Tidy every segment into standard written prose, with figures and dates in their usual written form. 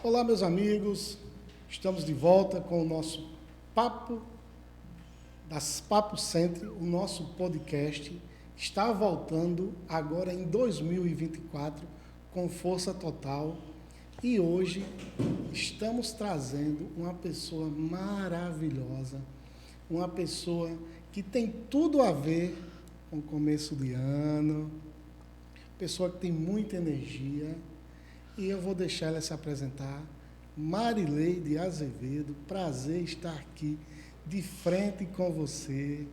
Olá, meus amigos. Estamos de volta com o nosso Papo das Papo Center, o nosso podcast. Está voltando agora em 2024 com força total. E hoje estamos trazendo uma pessoa maravilhosa, uma pessoa que tem tudo a ver com o começo de ano, pessoa que tem muita energia. E eu vou deixar ela se apresentar. Marileide Azevedo, prazer estar aqui de frente com você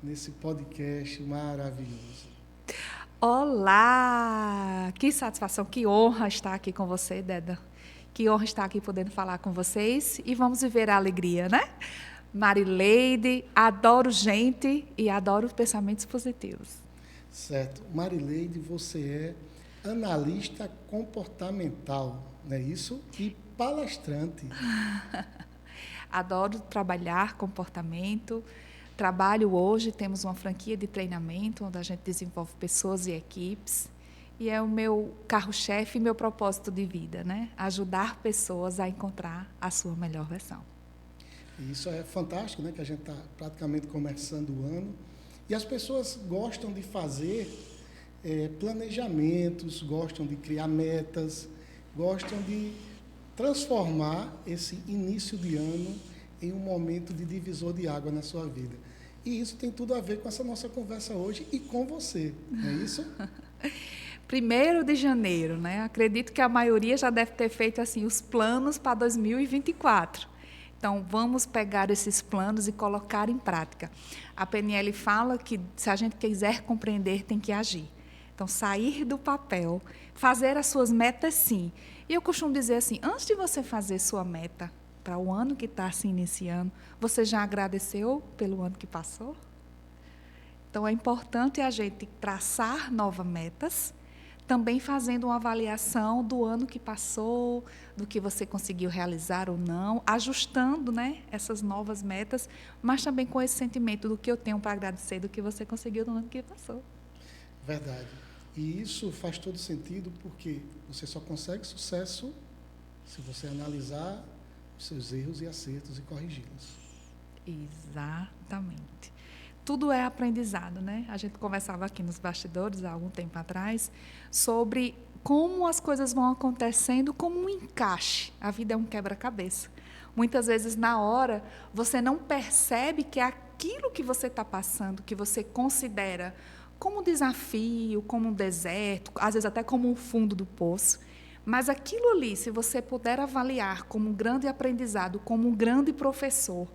nesse podcast maravilhoso. Olá! Que satisfação, que honra estar aqui com você, Deda. Que honra estar aqui podendo falar com vocês e vamos viver a alegria, né? Marileide, adoro gente e adoro pensamentos positivos. Certo. Marileide, você é analista comportamental, não é isso? E palestrante. Adoro trabalhar comportamento. Trabalho hoje, temos uma franquia de treinamento onde a gente desenvolve pessoas e equipes. E é o meu carro-chefe e meu propósito de vida, né? Ajudar pessoas a encontrar a sua melhor versão. E isso é fantástico, né? Que a gente está praticamente começando o ano. E as pessoas gostam de fazer planejamentos, gostam de criar metas, gostam de transformar esse início de ano em um momento de divisor de água na sua vida. E isso tem tudo a ver com essa nossa conversa hoje e com você, não é isso? 1º de janeiro, né? Acredito que a maioria já deve ter feito assim os planos para 2024. Então, vamos pegar esses planos e colocar em prática. A PNL fala que se a gente quiser compreender, tem que agir. Então, sair do papel, fazer as suas metas, sim. E eu costumo dizer assim, antes de você fazer sua meta para o ano que está se iniciando, você já agradeceu pelo ano que passou? Então, é importante a gente traçar novas metas, também fazendo uma avaliação do ano que passou, do que você conseguiu realizar ou não, ajustando, né, essas novas metas, mas também com esse sentimento do que eu tenho para agradecer, do que você conseguiu no ano que passou. Verdade. E isso faz todo sentido porque você só consegue sucesso se você analisar os seus erros e acertos e corrigi-los. Exatamente. Tudo é aprendizado, né? A gente conversava aqui nos bastidores há algum tempo atrás sobre como as coisas vão acontecendo como um encaixe. A vida é um quebra-cabeça. Muitas vezes, na hora, você não percebe que aquilo que você está passando, que você considera como um desafio, como um deserto, às vezes até como um fundo do poço, mas aquilo ali, se você puder avaliar como um grande aprendizado, como um grande professor,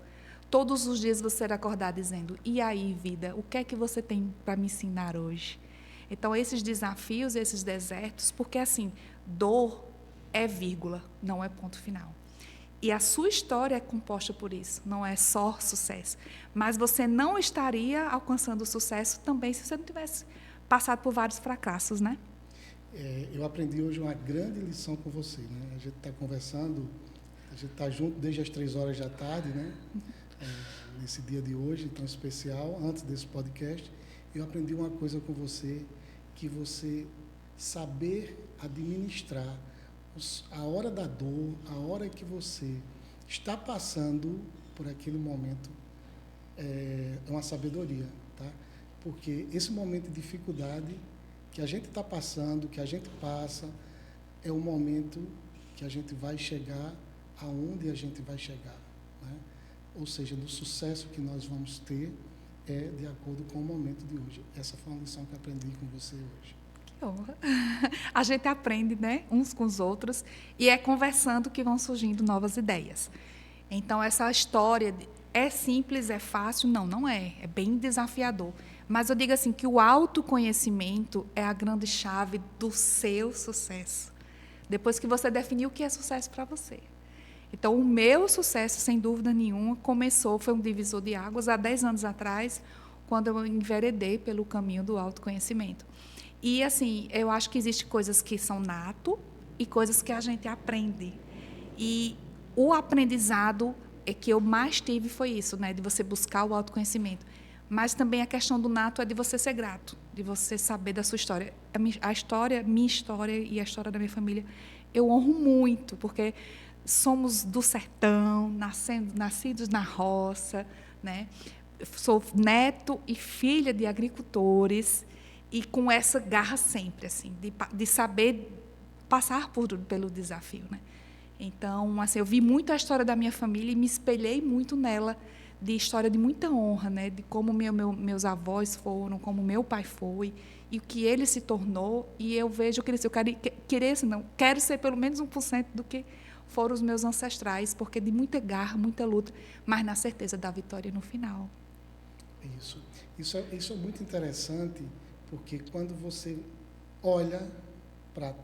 todos os dias você vai acordar dizendo, e aí, vida, o que é que você tem para me ensinar hoje? Então, esses desafios, esses desertos, porque assim, dor é vírgula, não é ponto final. E a sua história é composta por isso, não é só sucesso. Mas você não estaria alcançando o sucesso também se você não tivesse passado por vários fracassos, né? Eu aprendi hoje uma grande lição com você, né? A gente está conversando, a gente está junto desde as 3 horas da tarde, né? Nesse dia de hoje, tão especial, antes desse podcast, eu aprendi uma coisa com você, que você saber administrar a hora da dor, a hora que você está passando por aquele momento, é uma sabedoria, tá? Porque esse momento de dificuldade que a gente está passando, que a gente passa, é o momento que a gente vai chegar aonde a gente vai chegar, né? Ou seja, do sucesso que nós vamos ter é de acordo com o momento de hoje. Essa foi uma lição que eu aprendi com você hoje. Que honra. A gente aprende, né, uns com os outros e é conversando que vão surgindo novas ideias. Então, essa história é simples, é fácil? Não, não é. É bem desafiador. Mas eu digo assim que o autoconhecimento é a grande chave do seu sucesso. Depois que você definiu o que é sucesso para você. Então, o meu sucesso, sem dúvida nenhuma, foi um divisor de águas há 10 anos atrás, quando eu enveredei pelo caminho do autoconhecimento. E, assim, eu acho que existem coisas que são nato e coisas que a gente aprende. E o aprendizado que eu mais tive foi isso, né, de você buscar o autoconhecimento. Mas também a questão do nato é de você ser grato, de você saber da sua história. A minha história e a história da minha família eu honro muito, porque somos do sertão, nascidos na roça, né? Sou neto e filha de agricultores, e com essa garra sempre, assim, de saber passar pelo desafio, né? Então, assim, eu vi muito a história da minha família e me espelhei muito nela, de história de muita honra, né? De como meus avós foram, como meu pai foi, e o que ele se tornou. E eu vejo que eu quero ser pelo menos 1% do que foram os meus ancestrais, porque de muita garra, muita luta, mas na certeza da vitória no final. Isso é muito interessante, porque quando você olha para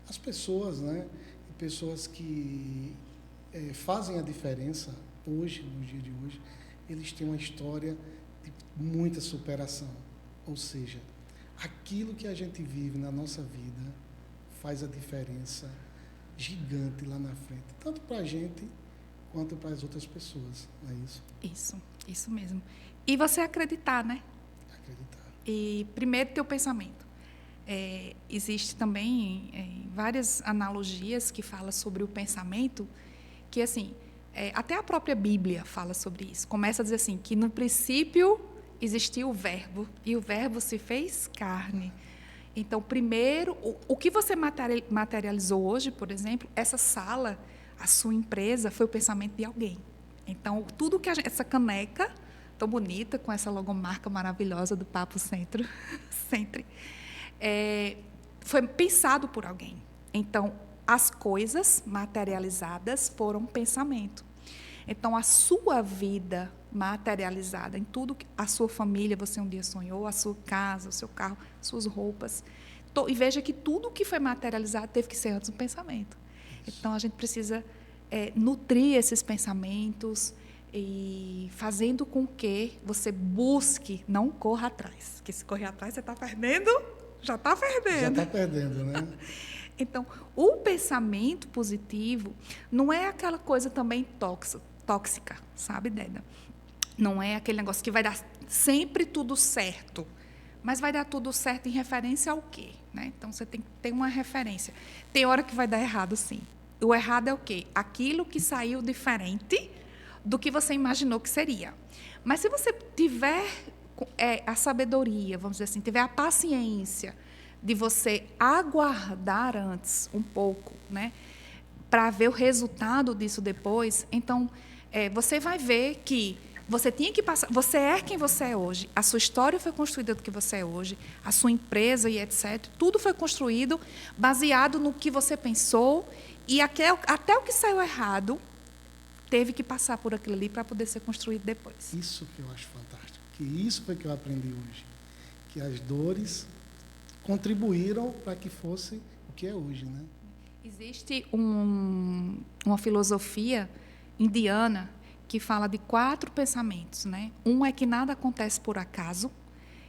as pessoas, né? E pessoas que fazem a diferença hoje, no dia de hoje, eles têm uma história de muita superação. Ou seja, aquilo que a gente vive na nossa vida faz a diferença gigante lá na frente, tanto para a gente quanto para as outras pessoas, não é isso? Isso mesmo. E você acreditar, né? Acreditar. E primeiro teu pensamento. Existe também várias analogias que falam sobre o pensamento, que assim, até a própria Bíblia fala sobre isso. Começa a dizer assim, que no princípio existia o verbo, e o verbo se fez carne. Então, primeiro, o que você materializou hoje, por exemplo, essa sala, a sua empresa, foi o pensamento de alguém. Então, tudo que essa caneca, tão bonita, com essa logomarca maravilhosa do Papo Centro, foi pensado por alguém. Então, as coisas materializadas foram pensamento. Então, a sua vida materializada em tudo, a sua família, você um dia sonhou, a sua casa, o seu carro, suas roupas. E veja que tudo que foi materializado teve que ser antes um pensamento. Então, a gente precisa nutrir esses pensamentos e fazendo com que você busque, não corra atrás. Porque se correr atrás, você está perdendo, já está perdendo. Já está perdendo, né? Então, o pensamento positivo não é aquela coisa também tóxica, sabe, Deda? Não é aquele negócio que vai dar sempre tudo certo, mas vai dar tudo certo em referência ao quê? Né? Então, você tem que ter uma referência. Tem hora que vai dar errado, sim. O errado é o quê? Aquilo que saiu diferente do que você imaginou que seria. Mas se você tiver a sabedoria, vamos dizer assim, tiver a paciência de você aguardar antes um pouco, né, para ver o resultado disso depois, então você vai ver que você tinha que passar. Você é quem você é hoje. A sua história foi construída do que você é hoje. A sua empresa e etc. Tudo foi construído baseado no que você pensou e até o que saiu errado teve que passar por aquilo ali para poder ser construído depois. Isso que eu acho fantástico. Que isso foi que eu aprendi hoje. Que as dores contribuíram para que fosse o que é hoje, né? Existe uma filosofia indiana que fala de 4 pensamentos, né? Um é que nada acontece por acaso,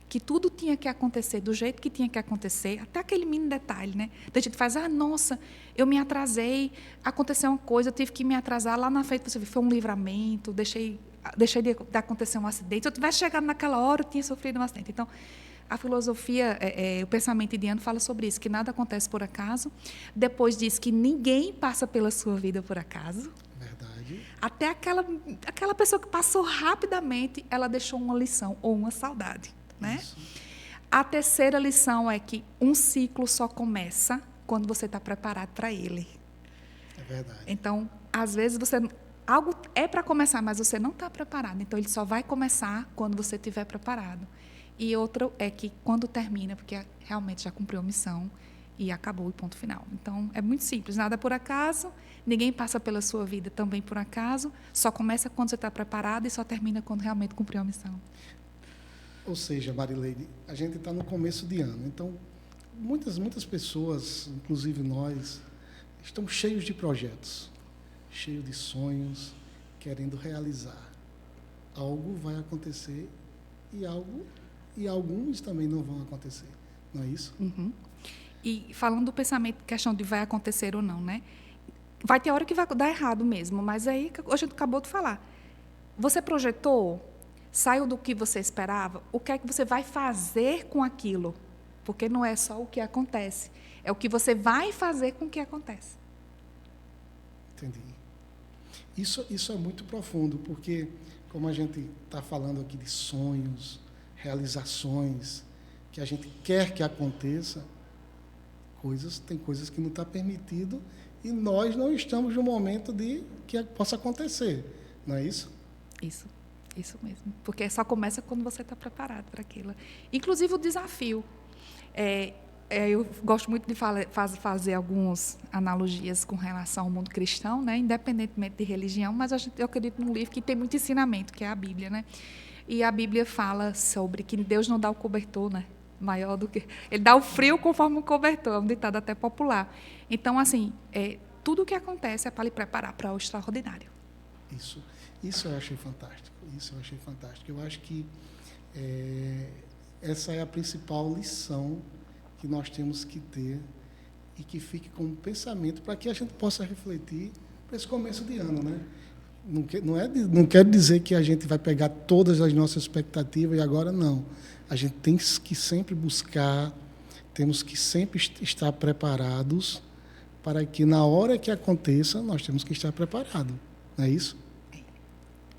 que tudo tinha que acontecer do jeito que tinha que acontecer, até aquele mínimo detalhe, né? A gente faz, nossa, eu me atrasei, aconteceu uma coisa, eu tive que me atrasar, lá na frente você viu, foi um livramento, deixei de acontecer um acidente. Se eu tivesse chegado naquela hora, eu tinha sofrido um acidente. Então, a filosofia, o pensamento indiano fala sobre isso, que nada acontece por acaso. Depois diz que ninguém passa pela sua vida por acaso. Verdade. Até aquela pessoa que passou rapidamente, ela deixou uma lição ou uma saudade. Né? Isso. A terceira lição é que um ciclo só começa quando você está preparado para ele. É verdade. Então, às vezes, algo é para começar, mas você não está preparado. Então, ele só vai começar quando você estiver preparado. E outro é que quando termina, porque realmente já cumpriu a missão e acabou e ponto final. Então, é muito simples, nada por acaso, ninguém passa pela sua vida também por acaso, só começa quando você está preparado e só termina quando realmente cumpriu a missão. Ou seja, Marileide, a gente está no começo de ano, então muitas pessoas, inclusive nós, estamos cheios de projetos, cheios de sonhos, querendo realizar. Algo vai acontecer e alguns também não vão acontecer, não é isso? Uhum. E falando do pensamento, questão de vai acontecer ou não, né? Vai ter hora que vai dar errado mesmo, mas aí a gente acabou de falar. Você projetou, saiu do que você esperava, o que é que você vai fazer com aquilo? Porque não é só o que acontece, É o que você vai fazer com que aconteça. Entendi. Isso é muito profundo, porque, como a gente está falando aqui de sonhos, realizações, que a gente quer que aconteça, tem coisas que não está permitido e nós não estamos no momento de que possa acontecer, não é isso? Isso mesmo. Porque só começa quando você está preparado para aquilo. Inclusive o desafio. Eu gosto muito de fazer algumas analogias com relação ao mundo cristão, né? Independentemente de religião, mas eu acredito num livro que tem muito ensinamento, que é a Bíblia, né? E a Bíblia fala sobre que Deus não dá o cobertor, né? Maior do que... Ele dá o frio conforme o cobertor, é um ditado até popular. Então, assim, tudo o que acontece é para lhe preparar para o extraordinário. Isso eu achei fantástico. Eu acho que essa é a principal lição que nós temos que ter e que fique como pensamento para que a gente possa refletir para esse começo de ano, né? Não quero dizer que a gente vai pegar todas as nossas expectativas e agora não. A gente tem que sempre buscar, temos que sempre estar preparados para que na hora que aconteça nós temos que estar preparados. Não é isso?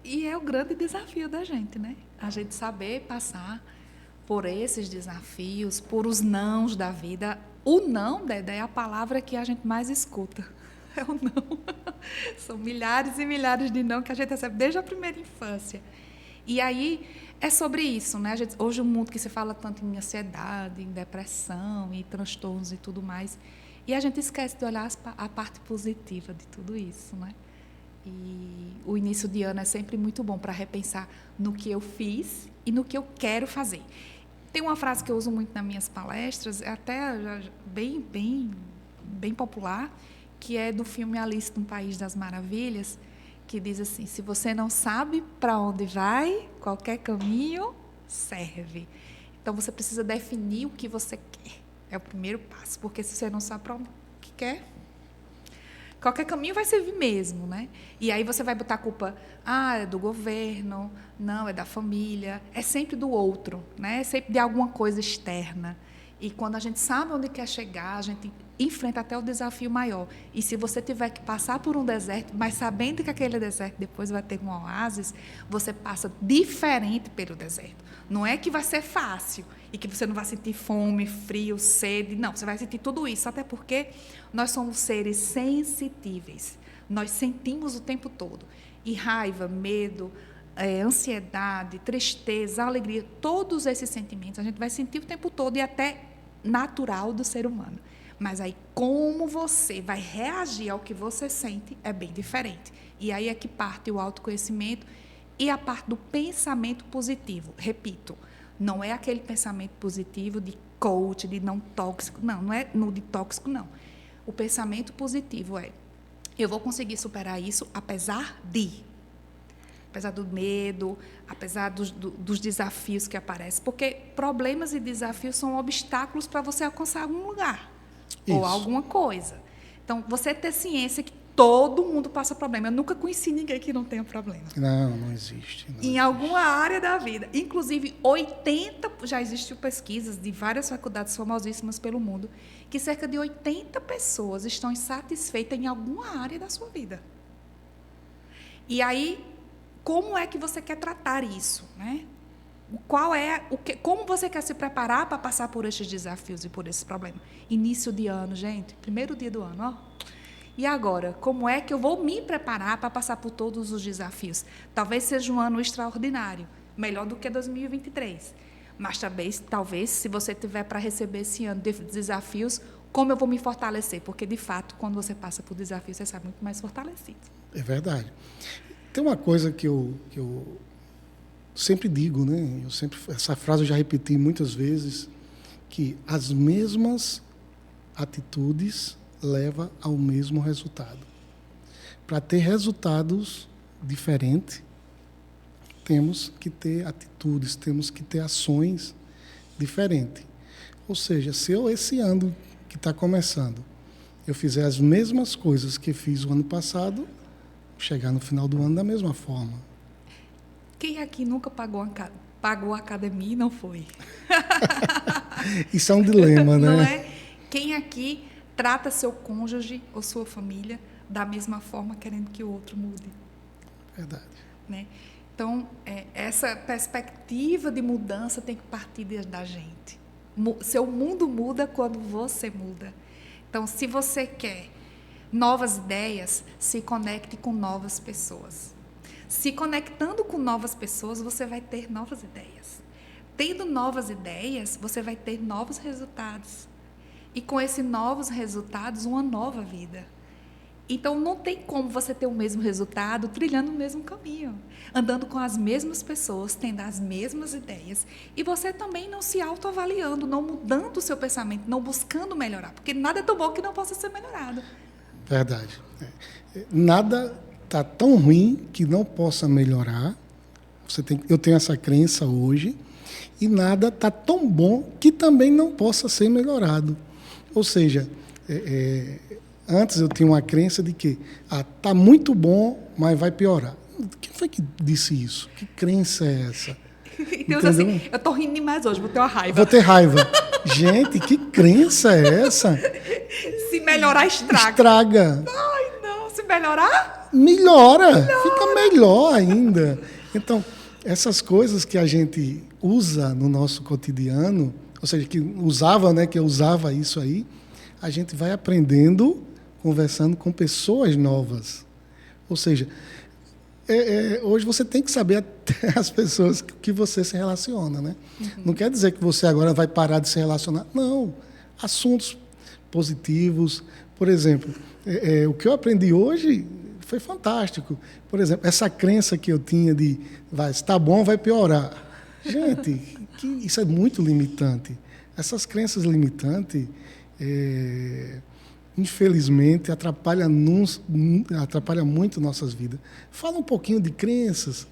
E é o grande desafio da gente, né? A gente saber passar por esses desafios, por os nãos da vida. O não, Dédé, é a palavra que a gente mais escuta. É o não. São milhares e milhares de não que a gente recebe desde a primeira infância. E aí é sobre isso, né? Hoje o mundo que se fala tanto em ansiedade, em depressão, em transtornos e tudo mais. E a gente esquece de olhar a parte positiva de tudo isso, né? E o início de ano é sempre muito bom para repensar no que eu fiz e no que eu quero fazer. Tem uma frase que eu uso muito nas minhas palestras, é até bem popular, que é do filme Alice no País das Maravilhas, que diz assim: se você não sabe para onde vai, qualquer caminho serve. Então, você precisa definir o que você quer. É o primeiro passo, porque se você não sabe para onde quer, qualquer caminho vai servir mesmo, né? E aí você vai botar a culpa, é do governo, não, é da família, é sempre do outro, né? É sempre de alguma coisa externa. E quando a gente sabe onde quer chegar, a gente enfrenta até o desafio maior. E se você tiver que passar por um deserto, mas sabendo que aquele deserto depois vai ter um oásis, você passa diferente pelo deserto. Não é que vai ser fácil e que você não vai sentir fome, frio, sede. Não, você vai sentir tudo isso, até porque nós somos seres sensitíveis. Nós sentimos o tempo todo. E raiva, medo, ansiedade, tristeza, alegria, todos esses sentimentos a gente vai sentir o tempo todo e até natural do ser humano. Mas aí, como você vai reagir ao que você sente é bem diferente. E aí é que parte o autoconhecimento e a parte do pensamento positivo. Repito, não é aquele pensamento positivo de coach, de não tóxico. Não é no de tóxico, não. O pensamento positivo é: eu vou conseguir superar isso apesar do medo, apesar dos desafios que aparecem. Porque problemas e desafios são obstáculos para você alcançar algum lugar. Isso. Ou alguma coisa. Então, você ter ciência que todo mundo passa problema. Eu nunca conheci ninguém que não tenha problema. Não existe. Em alguma área da vida. Inclusive, já existem pesquisas de várias faculdades famosíssimas pelo mundo, que cerca de 80 pessoas estão insatisfeitas em alguma área da sua vida. E aí, como é que você quer tratar isso, né? Como você quer se preparar para passar por esses desafios e por esses problemas? Início de ano, gente, primeiro dia do ano, ó. E agora, como é que eu vou me preparar para passar por todos os desafios? Talvez seja um ano extraordinário, melhor do que 2023. Mas talvez, se você tiver para receber esse ano de desafios, como eu vou me fortalecer? Porque, de fato, quando você passa por desafios, você sai muito mais fortalecido. É verdade. Tem uma coisa que eu sempre digo, né? Essa frase eu já repeti muitas vezes, que as mesmas atitudes levam ao mesmo resultado. Para ter resultados diferentes, temos que ter atitudes, temos que ter ações diferentes. Ou seja, se eu, esse ano que está começando, eu fizer as mesmas coisas que fiz o ano passado, chegar no final do ano da mesma forma. Quem aqui nunca pagou a academia e não foi? Isso é um dilema, né? Não é? Quem aqui trata seu cônjuge ou sua família da mesma forma, querendo que o outro mude? Verdade. Né? Então, essa perspectiva de mudança tem que partir da gente. Seu mundo muda quando você muda. Então, se você quer novas ideias, se conecte com novas pessoas. Se conectando com novas pessoas, você vai ter novas ideias. Tendo novas ideias, você vai ter novos resultados. E com esses novos resultados, uma nova vida. Então, não tem como você ter o mesmo resultado trilhando o mesmo caminho, andando com as mesmas pessoas, tendo as mesmas ideias, e você também não se autoavaliando, não mudando o seu pensamento, não buscando melhorar, porque nada é tão bom que não possa ser melhorado. Verdade. Nada está tão ruim que não possa melhorar. Eu tenho essa crença hoje, e nada está tão bom que também não possa ser melhorado. Ou seja, antes eu tinha uma crença de que está muito bom, mas vai piorar. Quem foi que disse isso? Que crença é essa? Deus, assim, eu estou rindo demais hoje, vou ter uma raiva. Vou ter raiva. Gente, que crença é essa? Se melhorar, estraga. Estraga. Ai, não. Se melhorar? Melhora. Fica melhor ainda. Então, essas coisas que a gente usa no nosso cotidiano, ou seja, que usava, né, que eu usava isso aí, a gente vai aprendendo conversando com pessoas novas. Ou seja, hoje você tem que saber até as pessoas que você se relaciona, né? Uhum. Não quer dizer que você agora vai parar de se relacionar. Não. Assuntos positivos. Por exemplo, o que eu aprendi hoje foi fantástico. Por exemplo, essa crença que eu tinha de se está bom, vai piorar. Gente, isso é muito limitante. Essas crenças limitantes, infelizmente, atrapalham muito nossas vidas. Fala um pouquinho de crenças,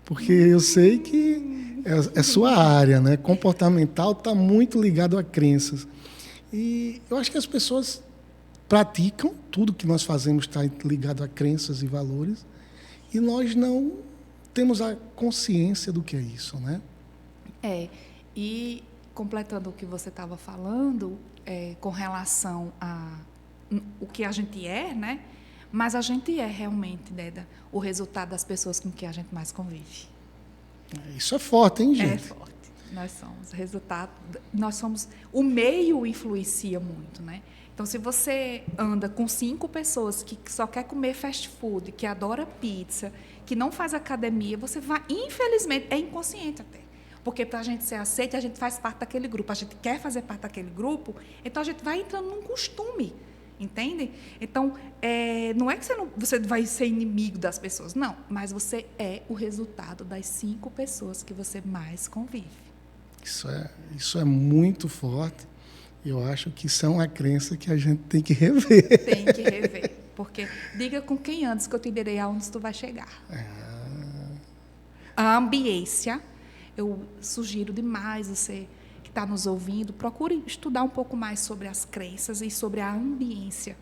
porque eu sei que é sua área, né? Comportamental está muito ligado a crenças. E eu acho que as pessoas praticam, tudo que nós fazemos está ligado a crenças e valores, e nós não temos a consciência do que é isso, né? E completando o que você estava falando, com relação a o que a gente é, né? Mas a gente é realmente, Deda, o resultado das pessoas com que a gente mais convive. Isso é forte, hein, gente? É forte. Nós somos resultado. O meio influencia muito, né? Então, se você anda com 5 pessoas que só quer comer fast food, que adora pizza, que não faz academia, você vai, infelizmente, é inconsciente até. Porque para a gente ser aceita, a gente faz parte daquele grupo, a gente quer fazer parte daquele grupo, então a gente vai entrando num costume, entende? Então, não é que você vai ser inimigo das pessoas, não, mas você é o resultado das 5 pessoas que você mais convive. Isso é muito forte. Eu acho que isso é uma crença que a gente tem que rever. Tem que rever, porque diga com quem andas que eu te direi aonde tu vai chegar. A ambiência, eu sugiro demais você que está nos ouvindo, procure estudar um pouco mais sobre as crenças e sobre a ambiência,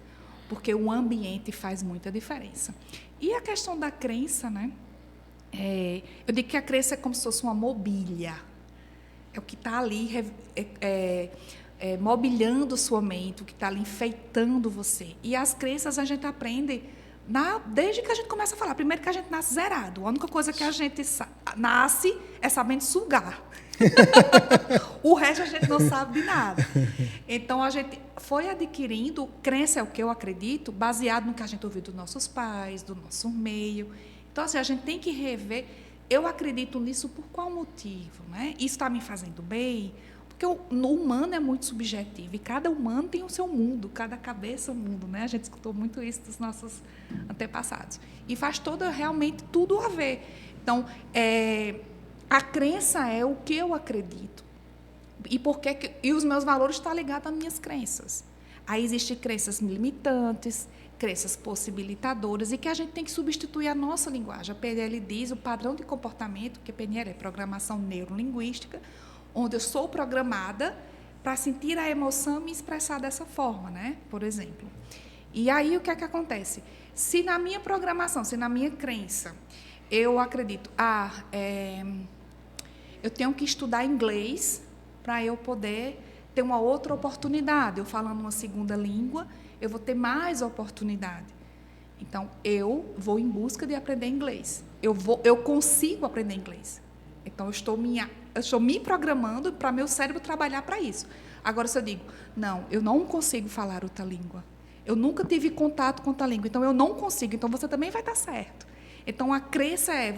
porque o ambiente faz muita diferença. E a questão da crença, né? Eu digo que a crença é como se fosse uma mobília. É o que está ali mobiliando sua mente, o que está ali enfeitando você. E as crenças a gente aprende desde que a gente começa a falar. Primeiro que a gente nasce zerado. A única coisa que a gente nasce é sabendo sugar. O resto a gente não sabe de nada. Então, a gente foi adquirindo, crença é o que eu acredito, baseado no que a gente ouviu dos nossos pais, do nosso meio. Então, assim, a gente tem que rever. Eu acredito nisso por qual motivo, né? Isso está me fazendo bem? Porque o humano é muito subjetivo e cada humano tem o seu mundo, cada cabeça é um mundo, né? A gente escutou muito isso dos nossos antepassados. E faz realmente tudo a ver. Então, a crença é o que eu acredito. E os meus valores estão ligados às minhas crenças. Aí existem crenças limitantes, crenças possibilitadoras e que a gente tem que substituir a nossa linguagem. A PNL diz o padrão de comportamento, que a PNL é programação neurolinguística, onde eu sou programada para sentir a emoção e me expressar dessa forma, né? Por exemplo. E aí o que é que acontece? Se na minha programação, se na minha crença, eu acredito, eu tenho que estudar inglês para eu poder ter uma outra oportunidade. Eu falando uma segunda língua, eu vou ter mais oportunidade. Então, eu vou em busca de aprender inglês. Eu consigo aprender inglês. Então, eu estou me programando para meu cérebro trabalhar para isso. Agora, se eu digo, não, eu não consigo falar outra língua. Eu nunca tive contato com outra língua, então eu não consigo. Então, você também vai estar certo. Então, a crença é,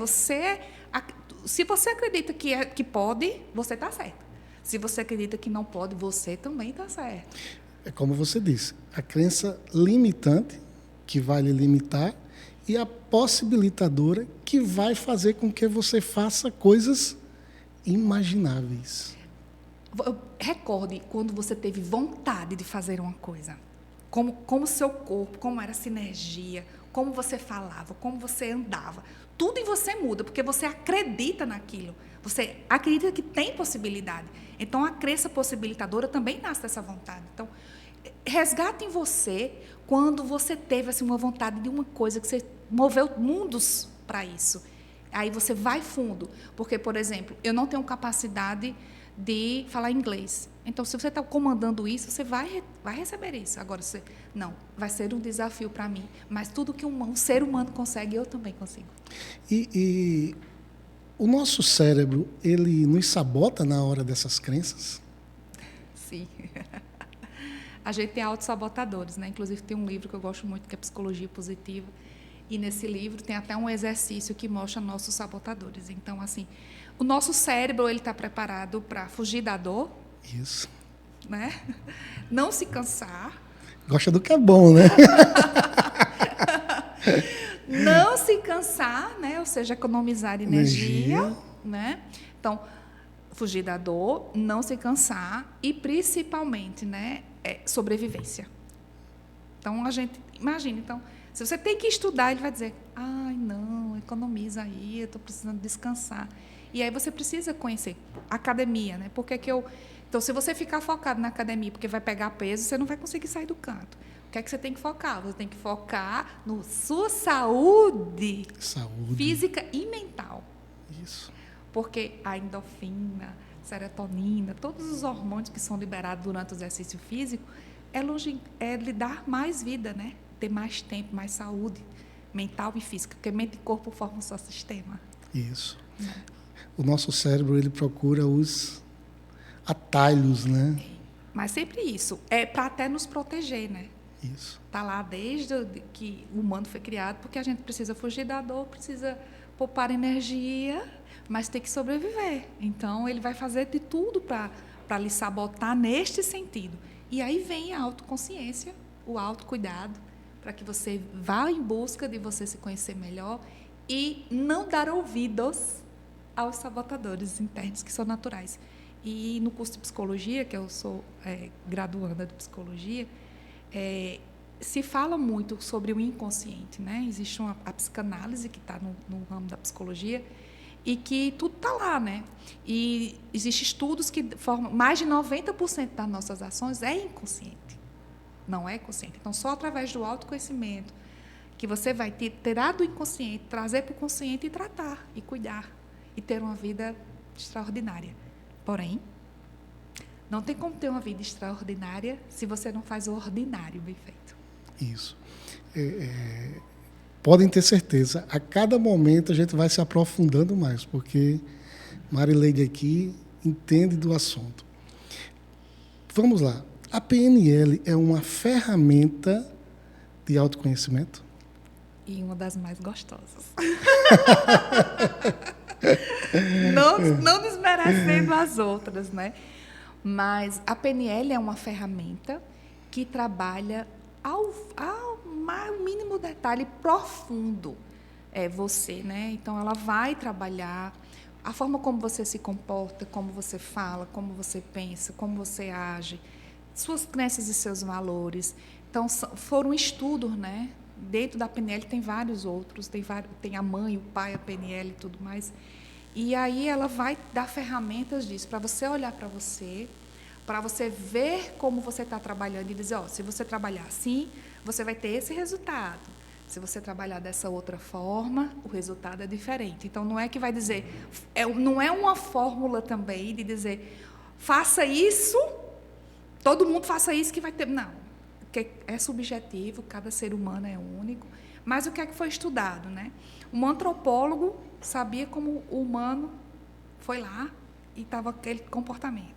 se você acredita que pode, você está certo. Se você acredita que não pode, você também está certo. É como você disse, a crença limitante, que vai lhe limitar, e a possibilitadora, que vai fazer com que você faça coisas imagináveis. Recorde quando você teve vontade de fazer uma coisa. Como o seu corpo, como era a sinergia, como você falava, como você andava. Tudo em você muda, porque você acredita naquilo. Você acredita que tem possibilidade. Então, a crença possibilitadora também nasce dessa vontade. Então, resgate em você quando você teve assim, uma vontade de uma coisa que você moveu mundos para isso. Aí você vai fundo. Porque, por exemplo, eu não tenho capacidade de falar inglês. Então, se você está comandando isso, você vai receber isso. Agora, não, vai ser um desafio para mim. Mas tudo que um ser humano consegue, eu também consigo. E o nosso cérebro, ele nos sabota na hora dessas crenças? Sim. A gente tem autossabotadores, né? Inclusive, tem um livro que eu gosto muito, que é Psicologia Positiva. E nesse livro tem até um exercício que mostra nossos sabotadores. Então, assim, o nosso cérebro ele está preparado para fugir da dor. Isso. Né? Não se cansar. Gosta do que é bom, né? Não se cansar, né? Ou seja, economizar energia. Né? Então, fugir da dor, não se cansar e, principalmente, né, sobrevivência. Então, a gente... Imagina, então... Se você tem que estudar, ele vai dizer, ai, não, economiza aí, eu estou precisando descansar. E aí você precisa conhecer academia, né? Então, se você ficar focado na academia porque vai pegar peso, você não vai conseguir sair do canto. O que é que você tem que focar? Você tem que focar na sua saúde física e mental. Isso. Porque a endorfina, serotonina, todos os hormônios que são liberados durante o exercício físico, é lhe dar mais vida, né? Ter mais tempo, mais saúde mental e física, porque mente e corpo formam um só sistema. Isso. O nosso cérebro, ele procura os atalhos, né? Mas sempre isso. É para até nos proteger, né? Isso. Está lá desde que o humano foi criado, porque a gente precisa fugir da dor, precisa poupar energia, mas tem que sobreviver. Então, ele vai fazer de tudo para lhe sabotar neste sentido. E aí vem a autoconsciência, o autocuidado, para que você vá em busca de você se conhecer melhor e não dar ouvidos aos sabotadores internos, que são naturais. E no curso de psicologia, que eu sou graduanda de psicologia, se fala muito sobre o inconsciente, né? Existe a psicanálise, que está no ramo da psicologia, e que tudo está lá, né? E existem estudos que formam mais de 90% das nossas ações é inconsciente. Não é consciente. Então, só através do autoconhecimento que você vai tirar do inconsciente, trazer para o consciente e tratar, e cuidar, e ter uma vida extraordinária. Porém, não tem como ter uma vida extraordinária se você não faz o ordinário bem feito. Isso. Podem ter certeza, a cada momento a gente vai se aprofundando mais, porque Marileide aqui entende do assunto. Vamos lá. A PNL é uma ferramenta de autoconhecimento? E uma das mais gostosas. não desmerecendo as outras, né? Mas a PNL é uma ferramenta que trabalha ao mínimo detalhe profundo. É você, né? Então, ela vai trabalhar a forma como você se comporta, como você fala, como você pensa, como você age, suas crenças e seus valores. Então, foram estudos, né? Dentro da PNL tem vários outros, tem a mãe, o pai, a PNL e tudo mais. E aí ela vai dar ferramentas disso, para você olhar para você ver como você está trabalhando e dizer, se você trabalhar assim, você vai ter esse resultado. Se você trabalhar dessa outra forma, o resultado é diferente. Então, não é que vai dizer... não é uma fórmula também de dizer, faça isso todo mundo faça isso que vai ter... Não, porque é subjetivo, cada ser humano é único. Mas o que é que foi estudado, né? Um antropólogo sabia como o humano foi lá e estava aquele comportamento.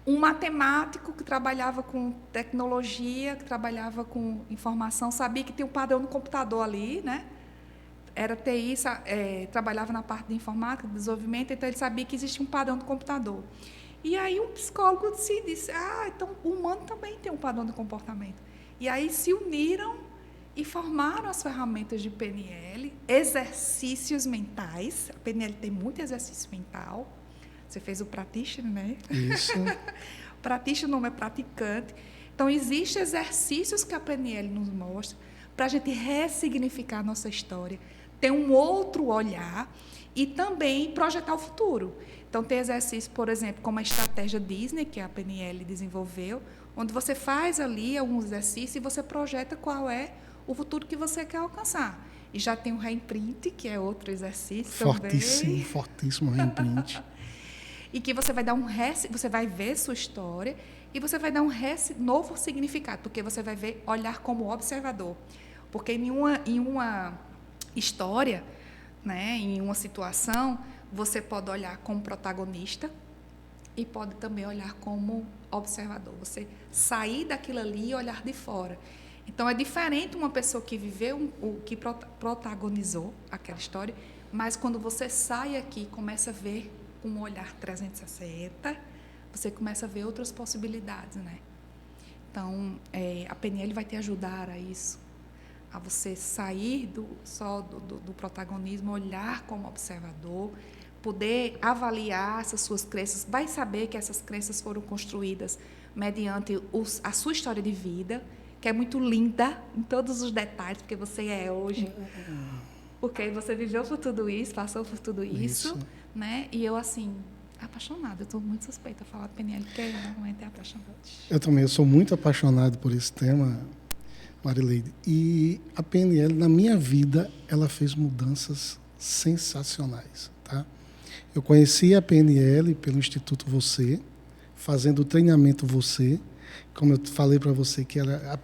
Um matemático que trabalhava com tecnologia, que trabalhava com informação, sabia que tinha um padrão no computador ali, né? Era TI, trabalhava na parte de informática, de desenvolvimento, então ele sabia que existia um padrão no computador. E aí um psicólogo disse, então o humano também tem um padrão de comportamento. E aí se uniram e formaram as ferramentas de PNL, exercícios mentais. A PNL tem muito exercício mental. Você fez o practitioner, né? Isso. Practitioner, o nome é praticante. Então, existem exercícios que a PNL nos mostra para a gente ressignificar a nossa história, ter um outro olhar e também projetar o futuro. Então, tem exercício, por exemplo, como a estratégia Disney, que a PNL desenvolveu, onde você faz ali alguns exercícios e você projeta qual é o futuro que você quer alcançar. E já tem o reimprint, que é outro exercício fortíssimo, também. Fortíssimo reimprint. E que você vai dar você vai ver sua história e você vai dar um novo significado, porque você vai olhar como observador. Porque em uma história, né, em uma situação, você pode olhar como protagonista e pode também olhar como observador. Você sair daquilo ali e olhar de fora. Então, é diferente uma pessoa que viveu, que protagonizou aquela história, mas quando você sai aqui e começa a ver com um olhar 360, você começa a ver outras possibilidades, né? Então, a PNL vai te ajudar a isso, a você sair só do protagonismo, olhar como observador, poder avaliar essas suas crenças, vai saber que essas crenças foram construídas mediante a sua história de vida, que é muito linda em todos os detalhes, porque você é hoje, porque você viveu por tudo isso, passou por tudo isso. Né? E eu, assim, apaixonada. Eu estou muito suspeita a falar de PNL, porque realmente é apaixonante. Eu também, eu sou muito apaixonado por esse tema, Marileide. E a PNL, na minha vida, ela fez mudanças sensacionais, tá? Eu conheci a PNL pelo Instituto Você, fazendo o treinamento Você, como eu falei para você, que era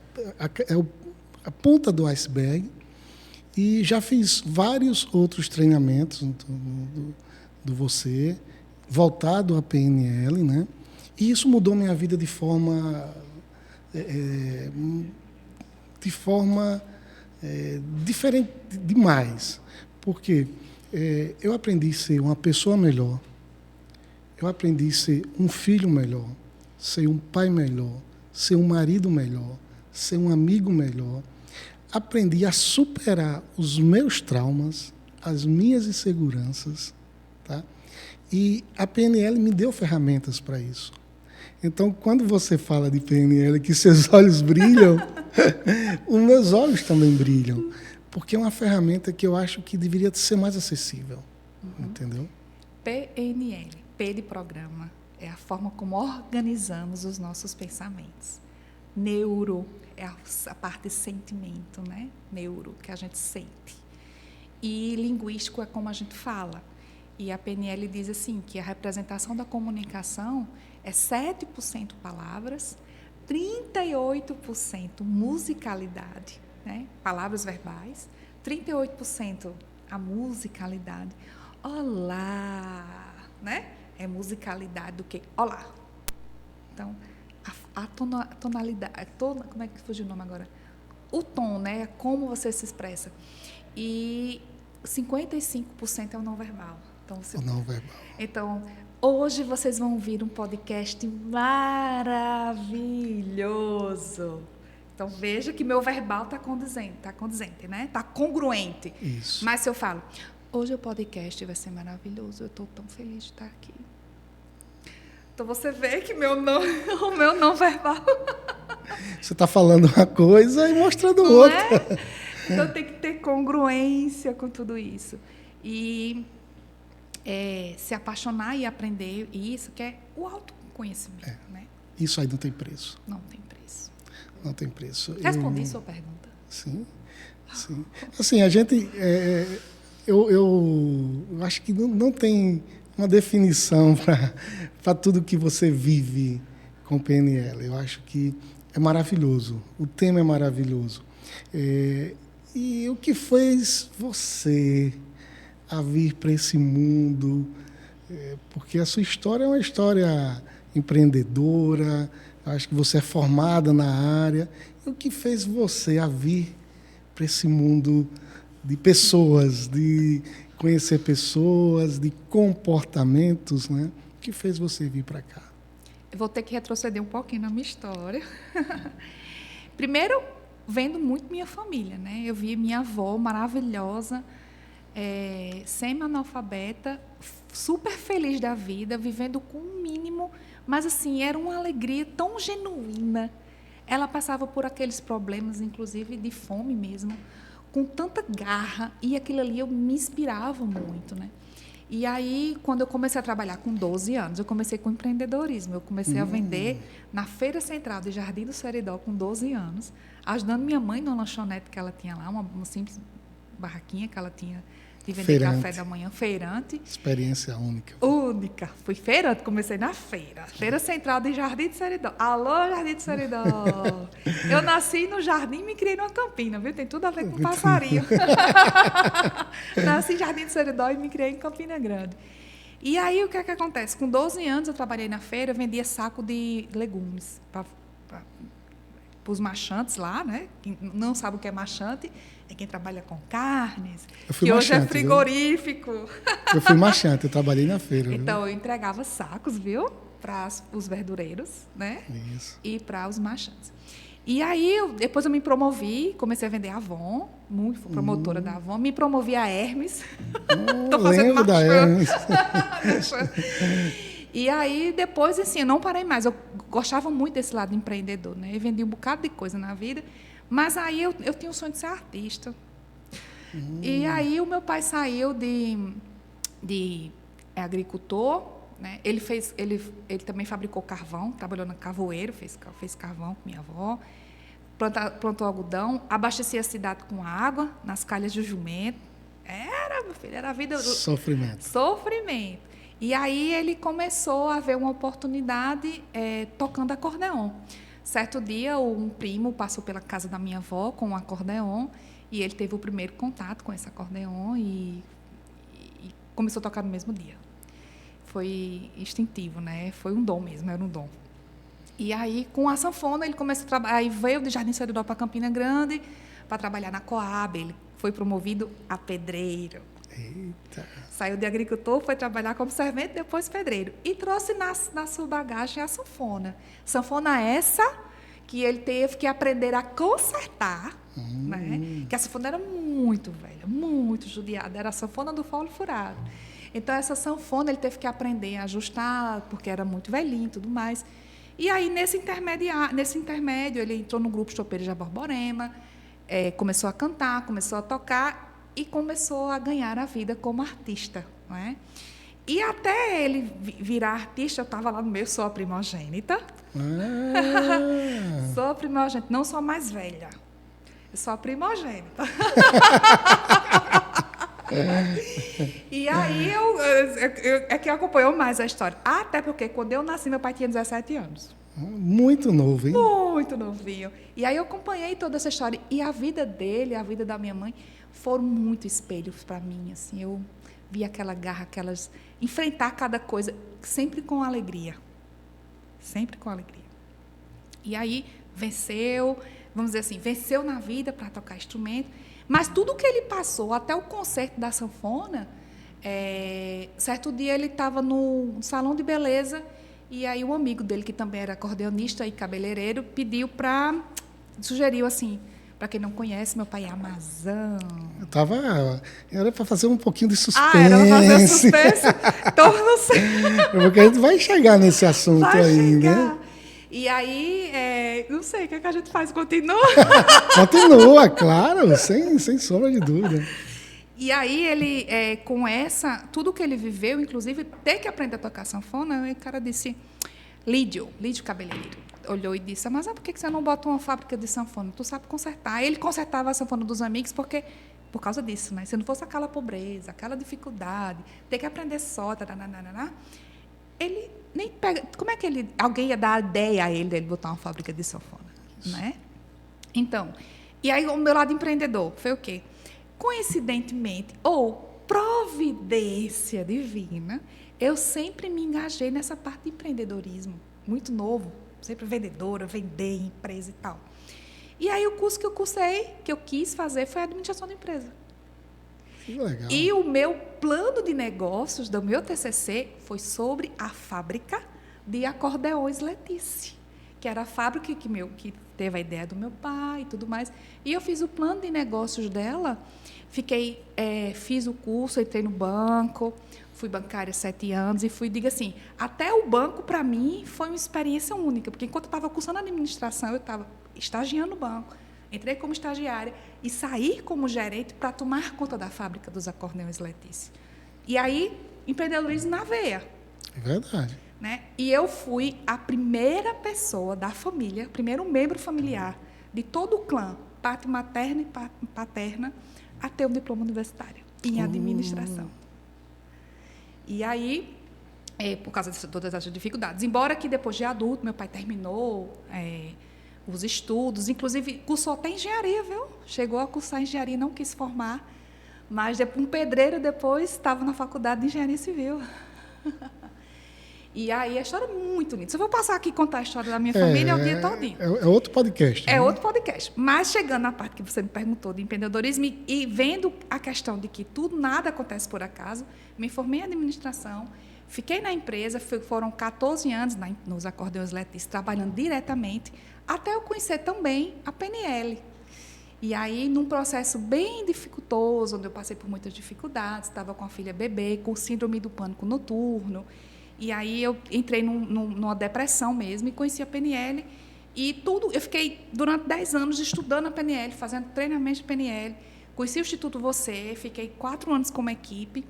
a ponta do iceberg, e já fiz vários outros treinamentos do Você, voltado à PNL, né? E isso mudou minha vida de forma diferente demais, porque eu aprendi a ser uma pessoa melhor, eu aprendi a ser um filho melhor, ser um pai melhor, ser um marido melhor, ser um amigo melhor. Aprendi a superar os meus traumas, as minhas inseguranças, tá? E a PNL me deu ferramentas para isso. Então, quando você fala de PNL, que seus olhos brilham, os meus olhos também brilham, porque é uma ferramenta que eu acho que deveria ser mais acessível, entendeu? PNL, P de programa, é a forma como organizamos os nossos pensamentos. Neuro é a parte de sentimento, né? Neuro, que a gente sente. E linguístico é como a gente fala. E a PNL diz assim, que a representação da comunicação é 7% palavras, 38% musicalidade, né? Palavras verbais, 38% a musicalidade. Olá, né? É musicalidade do que olá. Então, a tonalidade, como é que fugiu o nome agora? O tom, né? Como você se expressa. E 55% é o não verbal. O não verbal. Então, hoje vocês vão ouvir um podcast maravilhoso. Então, veja que meu verbal está condizente, né? Está congruente. Isso. Mas se eu falo, hoje o podcast vai ser maravilhoso, eu estou tão feliz de estar aqui. Então, você vê que o meu não verbal... Você está falando uma coisa e mostrando não outra. É? Então, tem que ter congruência com tudo isso. E se apaixonar e aprender isso, que é o autoconhecimento. Né? Isso aí não tem preço. Não tem preço. Não tem preço. Respondi sua pergunta. Sim, sim. Assim, a gente... eu acho que não tem uma definição para tudo que você vive com PNL. Eu acho que é maravilhoso. O tema é maravilhoso. E o que fez você a vir para esse mundo? Porque a sua história é uma história empreendedora, acho que você é formada na área. E o que fez você a vir para esse mundo de pessoas, de conhecer pessoas, de comportamentos, né? O que fez você vir para cá? Eu vou ter que retroceder um pouquinho na minha história. Primeiro, vendo muito minha família, né? Eu vi minha avó maravilhosa, semi-analfabeta, super feliz da vida, vivendo com o mínimo, mas assim, era uma alegria tão genuína. Ela passava por aqueles problemas, inclusive de fome mesmo, com tanta garra, e aquilo ali eu me inspirava muito, né? E aí, quando eu comecei a trabalhar com 12 anos, eu comecei com empreendedorismo. Eu comecei a vender na Feira Central de Jardim do Seridó com 12 anos, ajudando minha mãe numa lanchonete que ela tinha lá, uma simples barraquinha que ela tinha de vender café da manhã, feirante. Experiência única. Única. Fui feirante, comecei na feira. Feira Central de Jardim do Seridó. Alô, Jardim do Seridó. Eu nasci no jardim e me criei numa campina, viu? Tem tudo a ver com passarinho. Nasci em Jardim do Seridó e me criei em Campina Grande. E aí, o que é que acontece? Com 12 anos, eu trabalhei na feira, vendia saco de legumes para os machantes lá, né? Quem não sabe o que é machante é quem trabalha com carnes, que hoje é frigorífico. Viu? Eu fui machante, eu trabalhei na feira. Então, eu entregava sacos, viu? Para os verdureiros, né? Isso. E para os machantes. E aí, depois eu me promovi, comecei a vender Avon, muito promotora da Avon, me promovi a Hermes. Estou fazendo lembro da Hermes. E aí, depois, assim, eu não parei mais. Eu gostava muito desse lado empreendedor, né? Eu vendi um bocado de coisa na vida. Mas aí eu tinha o sonho de ser artista. E aí o meu pai saiu de agricultor, né? Ele também fabricou carvão, trabalhou na Carvoeiro, fez carvão com minha avó, plantou algodão, abastecia a cidade com água, nas calhas de jumento. Meu filho, era a vida... Sofrimento. E aí ele começou a ver uma oportunidade tocando acordeon. Certo dia, um primo passou pela casa da minha avó com um acordeon e ele teve o primeiro contato com esse acordeon e começou a tocar no mesmo dia. Foi instintivo, né? Foi um dom mesmo, era um dom. E aí, com a sanfona, ele começou a trabalhar. Aí veio de Jardim Seridó para Campina Grande para trabalhar na Coab. Ele foi promovido a pedreiro. Eita. Saiu de agricultor, foi trabalhar como servente, depois pedreiro. E trouxe na sua bagagem a sanfona. Sanfona essa que ele teve que aprender a consertar, né? Que a sanfona era muito velha, muito judiada. Era a sanfona do fole furado. Então, essa sanfona ele teve que aprender a ajustar, porque era muito velhinho e tudo mais. E aí, nesse intermédio, ele entrou no grupo Chopeiro de Borborema, começou a cantar, começou a tocar e começou a ganhar a vida como artista, não é? E até ele virar artista, eu estava lá no meio, sou a primogênita. Sou a primogênita, não sou a mais velha. Eu sou a primogênita. E aí é que acompanhou mais a história. Até porque quando eu nasci, meu pai tinha 17 anos. Muito novo, hein? Muito novinho. E aí eu acompanhei toda essa história. E a vida dele, a vida da minha mãe, foram muito espelhos para mim. Assim, eu vi aquela garra, enfrentar cada coisa, sempre com alegria. Sempre com alegria. E aí venceu, vamos dizer assim, venceu na vida para tocar instrumento. Mas tudo que ele passou, até o concerto da sanfona, certo dia ele estava no salão de beleza e aí um amigo dele, que também era acordeonista e cabeleireiro, sugeriu assim, para quem não conhece, meu pai é Amazão. Era para fazer um pouquinho de suspense. Era para fazer suspense? Então, não sei. Porque a gente vai chegar nesse assunto aí, né? E aí, não sei, o que a gente faz? Continua? Continua, claro, sem sombra de dúvida. E aí, ele, tudo que ele viveu, inclusive, ter que aprender a tocar sanfona, o cara disse, Lídio cabeleireiro, olhou e disse, mas por que você não bota uma fábrica de sanfona? Tu sabe consertar. Ele consertava a sanfona dos amigos por causa disso, né? Se não fosse aquela pobreza, aquela dificuldade, ter que aprender só, ele nem pega... Como é que alguém ia dar a ideia a ele dele botar uma fábrica de sanfona? Né? Então, e aí o meu lado empreendedor foi o quê? Coincidentemente, ou providência divina, eu sempre me engajei nessa parte de empreendedorismo, muito novo, sempre vendedora, vender em empresa e tal. E aí o curso que eu cursei, que eu quis fazer, foi administração de empresa. Que legal. E o meu plano de negócios do meu TCC foi sobre a fábrica de acordeões Letícia, que era a fábrica que teve a ideia do meu pai e tudo mais. E eu fiz o plano de negócios dela, fiz o curso, entrei no banco, fui bancária 7 anos e digo assim, até o banco, para mim, foi uma experiência única, porque enquanto eu estava cursando administração, eu estava estagiando no banco, entrei como estagiária e saí como gerente para tomar conta da fábrica dos acordeões Letícia. E aí, empreendedorismo na veia. É verdade. Né? E eu fui a primeira pessoa da família, primeiro membro familiar de todo o clã, parte materna e paterna, a ter um diploma universitário em administração. E aí, por causa de todas as dificuldades, embora que depois de adulto, meu pai terminou os estudos, inclusive cursou até engenharia, viu? Chegou a cursar engenharia, não quis formar, mas um pedreiro depois estava na faculdade de engenharia civil. E aí a história é muito linda. Se eu vou passar aqui e contar a história da minha família, é o dia todinho. É outro podcast. É outro podcast. Mas chegando na parte que você me perguntou de empreendedorismo e vendo a questão de que nada acontece por acaso, me formei em administração, fiquei na empresa, foram 14 anos nos acordeões Letícia, trabalhando diretamente, até eu conhecer também a PNL. E aí, num processo bem dificultoso, onde eu passei por muitas dificuldades, estava com a filha bebê, com síndrome do pânico noturno. E aí eu entrei numa depressão mesmo e conheci a PNL. E eu fiquei durante 10 anos estudando a PNL, fazendo treinamento de PNL. Conheci o Instituto Você, fiquei 4 anos como equipe.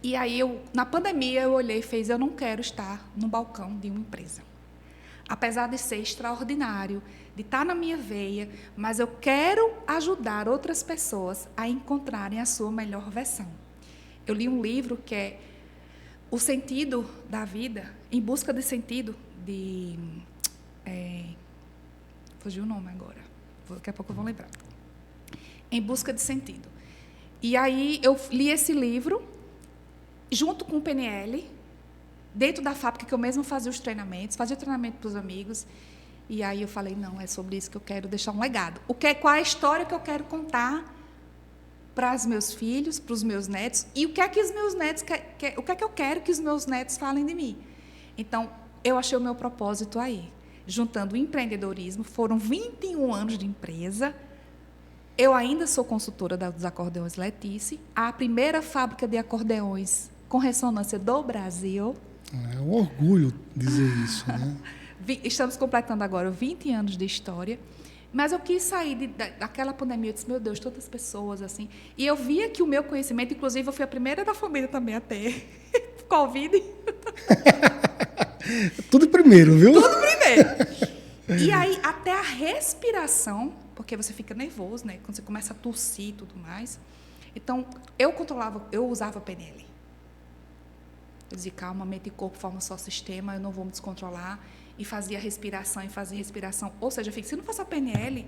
E aí, na pandemia, eu olhei e fiz, eu não quero estar no balcão de uma empresa. Apesar de ser extraordinário, de estar na minha veia, mas eu quero ajudar outras pessoas a encontrarem a sua melhor versão. Eu li um livro que é O Sentido da Vida, Em Busca de Sentido, fugiu o nome agora, daqui a pouco eu vou lembrar. Em Busca de Sentido. E aí eu li esse livro, junto com o PNL, dentro da fábrica que eu mesma fazia os treinamentos, fazia o treinamento para os amigos, e aí eu falei, não, é sobre isso que eu quero deixar um legado. Qual é a história que eu quero contar para os meus filhos, para os meus netos, e o que é que os meus netos o que é que eu quero que os meus netos falem de mim. Então, eu achei o meu propósito aí, juntando o empreendedorismo, foram 21 anos de empresa, eu ainda sou consultora dos acordeões Letícia, a primeira fábrica de acordeões com ressonância do Brasil. É um orgulho dizer isso, né? Estamos completando agora 20 anos de história, mas eu quis sair daquela pandemia, eu disse, meu Deus, tantas pessoas assim, e eu via que o meu conhecimento, inclusive eu fui a primeira da família também a ter Covid. Tudo primeiro, viu? Tudo primeiro. E aí, até a respiração, porque você fica nervoso, né? Quando você começa a tossir e tudo mais. Então, eu usava PNL. Eu dizia, calma, mente e corpo formam só sistema, eu não vou me descontrolar. E fazia respiração, Ou seja, se não fosse a PNL,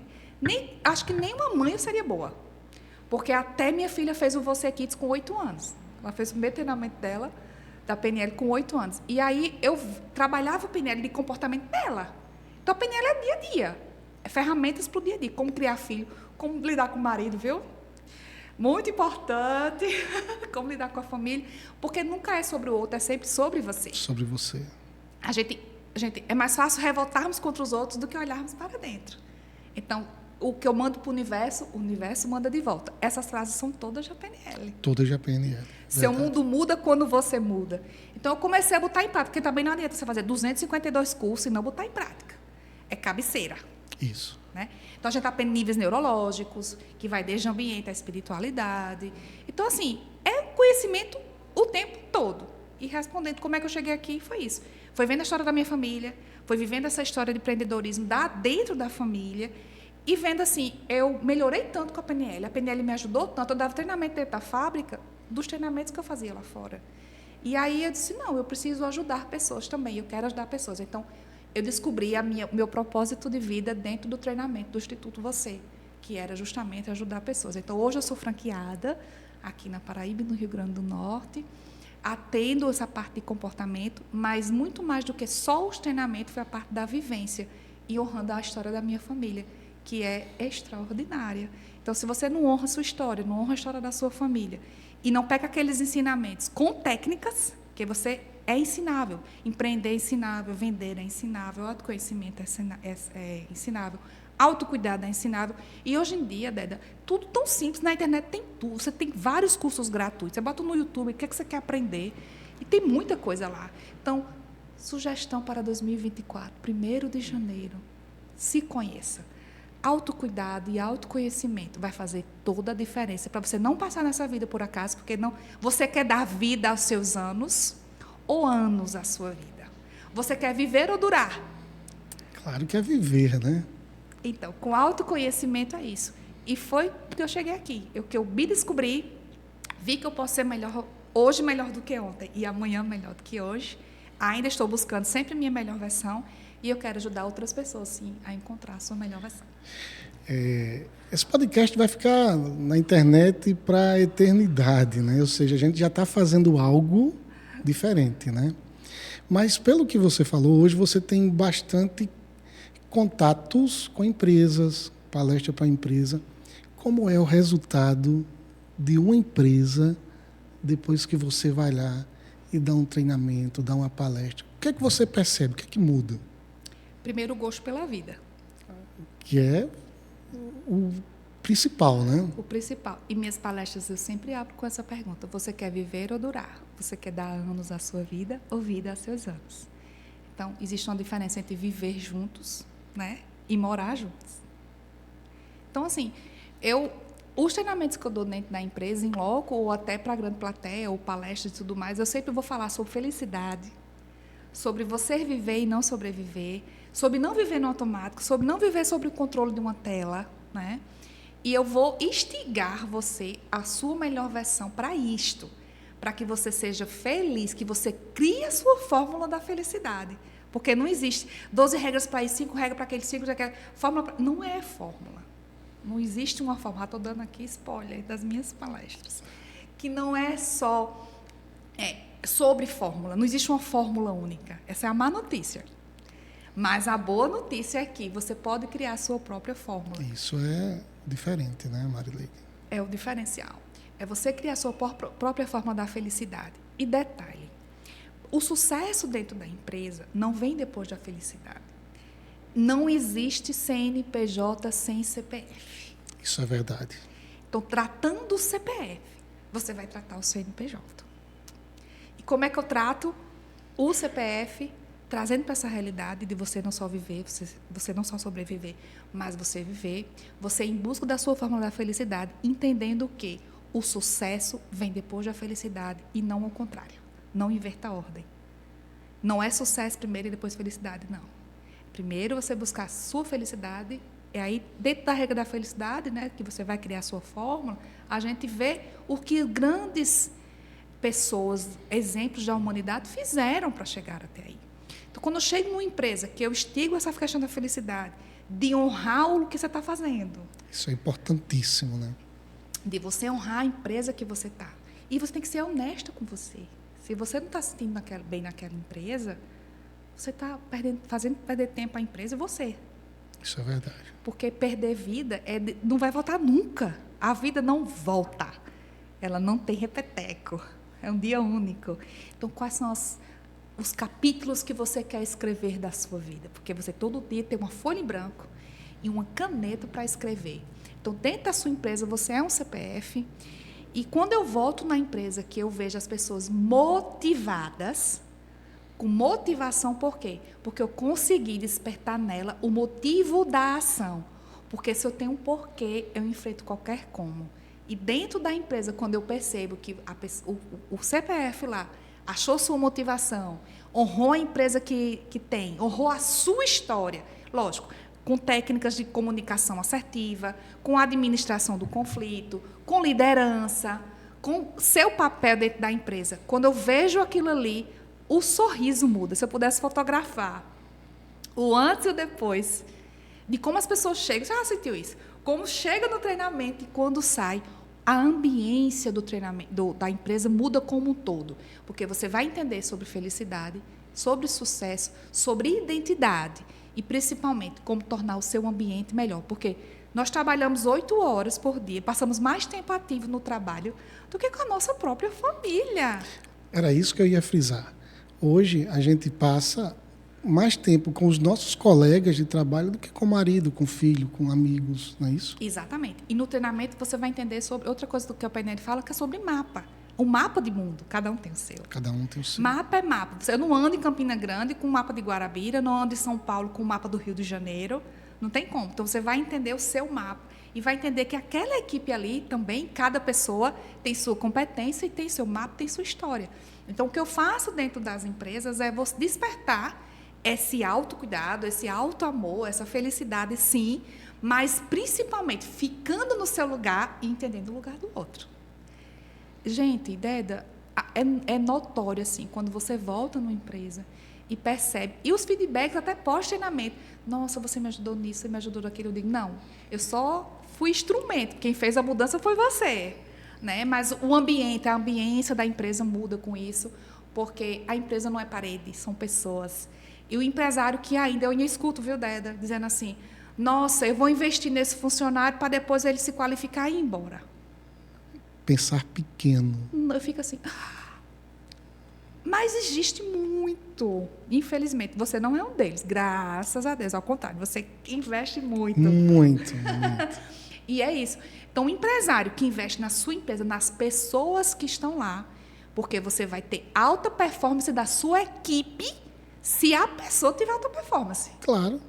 acho que nem uma mãe eu seria boa. Porque até minha filha fez o Você Kids com 8 anos. Ela fez o primeiro treinamento dela, da PNL, com 8 anos. E aí, eu trabalhava a PNL de comportamento dela. Então, a PNL é dia a dia. É ferramentas para o dia a dia. Como criar filho, como lidar com o marido, viu? Muito importante. Como lidar com a família. Porque nunca é sobre o outro, é sempre sobre você. Sobre você. É mais fácil revoltarmos contra os outros do que olharmos para dentro. Então, o que eu mando para o universo manda de volta. Essas frases são todas de PNL. Todas de PNL. Seu mundo muda quando você muda. Então, eu comecei a botar em prática, porque também não adianta você fazer 252 cursos e não botar em prática. É cabeceira. Isso. Né? Então, a gente aprende níveis neurológicos, que vai desde o ambiente à espiritualidade. Então, assim, é conhecimento o tempo todo. E respondendo como é que eu cheguei aqui, foi isso. Foi vendo a história da minha família, foi vivendo essa história de empreendedorismo dentro da família, e vendo assim, eu melhorei tanto com a PNL me ajudou tanto, eu dava treinamento dentro da fábrica, dos treinamentos que eu fazia lá fora. E aí eu disse, não, eu preciso ajudar pessoas também, eu quero ajudar pessoas. Então, eu descobri o meu propósito de vida dentro do treinamento do Instituto Você, que era justamente ajudar pessoas. Então, hoje eu sou franqueada aqui na Paraíba e no Rio Grande do Norte, atendo essa parte de comportamento, mas muito mais do que só os treinamentos foi a parte da vivência e honrando a história da minha família, que é extraordinária. Então, se você não honra a sua história, não honra a história da sua família, e não pega aqueles ensinamentos com técnicas, que você é ensinável. Empreender é ensinável, vender é ensinável, autoconhecimento é ensinável, autocuidado é ensinável. E hoje em dia, Deda, tudo tão simples, na internet tem tudo. Você tem vários cursos gratuitos. Você bota no YouTube, o que é que você quer aprender? E tem muita coisa lá. Então, sugestão para 2024, 1º de janeiro, se conheça. Autocuidado e autoconhecimento vai fazer toda a diferença para você não passar nessa vida por acaso, porque não, você quer dar vida aos seus anos ou anos à sua vida. Você quer viver ou durar? Claro que é viver, né? Então, com autoconhecimento é isso. E foi que eu cheguei aqui. Que eu me descobri, vi que eu posso ser melhor hoje, melhor do que ontem, e amanhã melhor do que hoje. Ainda estou buscando sempre a minha melhor versão, e eu quero ajudar outras pessoas, sim, a encontrar a sua melhor versão. Esse podcast vai ficar na internet para a eternidade, né? Ou seja, a gente já está fazendo algo diferente, né? Mas, pelo que você falou, hoje você tem bastante contatos com empresas, palestra para empresa. Como é o resultado de uma empresa depois que você vai lá e dá um treinamento, dá uma palestra? O que é que você percebe? O que é que muda? Primeiro, o gosto pela vida. Que é o principal, né? O principal. E minhas palestras eu sempre abro com essa pergunta. Você quer viver ou durar? Você quer dar anos à sua vida ou vida a seus anos? Então, existe uma diferença entre viver juntos, né, e morar juntos. Então, assim, os treinamentos que eu dou dentro da empresa, em loco, ou até para a grande plateia, ou palestras e tudo mais, eu sempre vou falar sobre felicidade, sobre você viver e não sobreviver, sobre não viver no automático, sobre não viver sob o controle de uma tela, né? E eu vou instigar você a sua melhor versão para isto, para que você seja feliz, que você crie a sua fórmula da felicidade. Porque não existe 12 regras para isso, 5 regras para aquele, 5 daquela. Fórmula não é fórmula. Não existe uma fórmula. Estou dando aqui spoiler das minhas palestras. Que não é só sobre fórmula. Não existe uma fórmula única. Essa é a má notícia. Mas a boa notícia é que você pode criar a sua própria fórmula. Isso é diferente, né, Marileide? É o diferencial. É você criar a sua própria fórmula da felicidade. E detalhe, o sucesso dentro da empresa não vem depois da felicidade. Não existe CNPJ sem CPF. Isso é verdade. Então, tratando o CPF, você vai tratar o CNPJ. E como é que eu trato o CPF, trazendo para essa realidade de você não só viver, você não só sobreviver, mas você viver, você em busca da sua fórmula da felicidade, entendendo que o sucesso vem depois da felicidade e não ao contrário. Não inverta a ordem. Não é sucesso primeiro e depois felicidade, não. Primeiro você buscar a sua felicidade, e aí, dentro da regra da felicidade, né, que você vai criar a sua fórmula, a gente vê o que grandes pessoas, exemplos da humanidade, fizeram para chegar até aí. Então, quando eu chego numa empresa que eu instigo essa questão da felicidade, de honrar o que você está fazendo. Isso é importantíssimo, né? De você honrar a empresa que você está. E você tem que ser honesta com você. Se você não está se sentindo bem naquela empresa, você está fazendo perder tempo à empresa e você. Isso é verdade. Porque perder vida não vai voltar nunca. A vida não volta. Ela não tem repeteco. É um dia único. Então, quais são os capítulos que você quer escrever da sua vida? Porque você todo dia tem uma folha em branco e uma caneta para escrever. Então, dentro da sua empresa, você é um CPF. E quando eu volto na empresa, que eu vejo as pessoas motivadas, com motivação, por quê? Porque eu consegui despertar nela o motivo da ação. Porque se eu tenho um porquê, eu enfrento qualquer como. E dentro da empresa, quando eu percebo que o CPF lá achou sua motivação, honrou a empresa que tem, honrou a sua história, lógico, com técnicas de comunicação assertiva, com administração do conflito, com liderança, com seu papel dentro da empresa. Quando eu vejo aquilo ali, o sorriso muda. Se eu pudesse fotografar o antes e o depois, de como as pessoas chegam, você já sentiu isso? Como chega no treinamento e quando sai, a ambiência do treinamento, da empresa muda como um todo. Porque você vai entender sobre felicidade, sobre sucesso, sobre identidade e, principalmente, como tornar o seu ambiente melhor. Porque nós trabalhamos 8 horas por dia, passamos mais tempo ativo no trabalho do que com a nossa própria família. Era isso que eu ia frisar. Hoje, a gente passa mais tempo com os nossos colegas de trabalho do que com o marido, com o filho, com amigos, não é isso? Exatamente. E no treinamento você vai entender sobre outra coisa do que o PNL fala, que é sobre mapa. O mapa de mundo, cada um tem o seu. Cada um tem o seu. Mapa é mapa. Eu não ando em Campina Grande com o mapa de Guarabira, não ando em São Paulo com o mapa do Rio de Janeiro. Não tem como. Então, você vai entender o seu mapa e vai entender que aquela equipe ali também, cada pessoa tem sua competência e tem seu mapa, tem sua história. Então, o que eu faço dentro das empresas é você despertar esse autocuidado, esse autoamor, essa felicidade, sim, mas principalmente ficando no seu lugar e entendendo o lugar do outro. Gente, Deda, é notório, assim, quando você volta numa empresa e percebe, e os feedbacks até pós-treinamento, nossa, você me ajudou nisso, você me ajudou naquilo, eu digo, não, eu só fui instrumento, quem fez a mudança foi você, né? Mas o ambiente, a ambiência da empresa muda com isso, porque a empresa não é parede, são pessoas. E o empresário que ainda, eu escuto, viu, Deda, dizendo assim, nossa, eu vou investir nesse funcionário para depois ele se qualificar e ir embora. Pensar pequeno. Eu fico assim, mas existe muito. Infelizmente, você não é um deles, graças a Deus. Ao contrário, você investe muito. Muito. E é isso. Então, o empresário que investe na sua empresa, nas pessoas que estão lá, porque você vai ter alta performance da sua equipe se a pessoa tiver alta performance. Claro.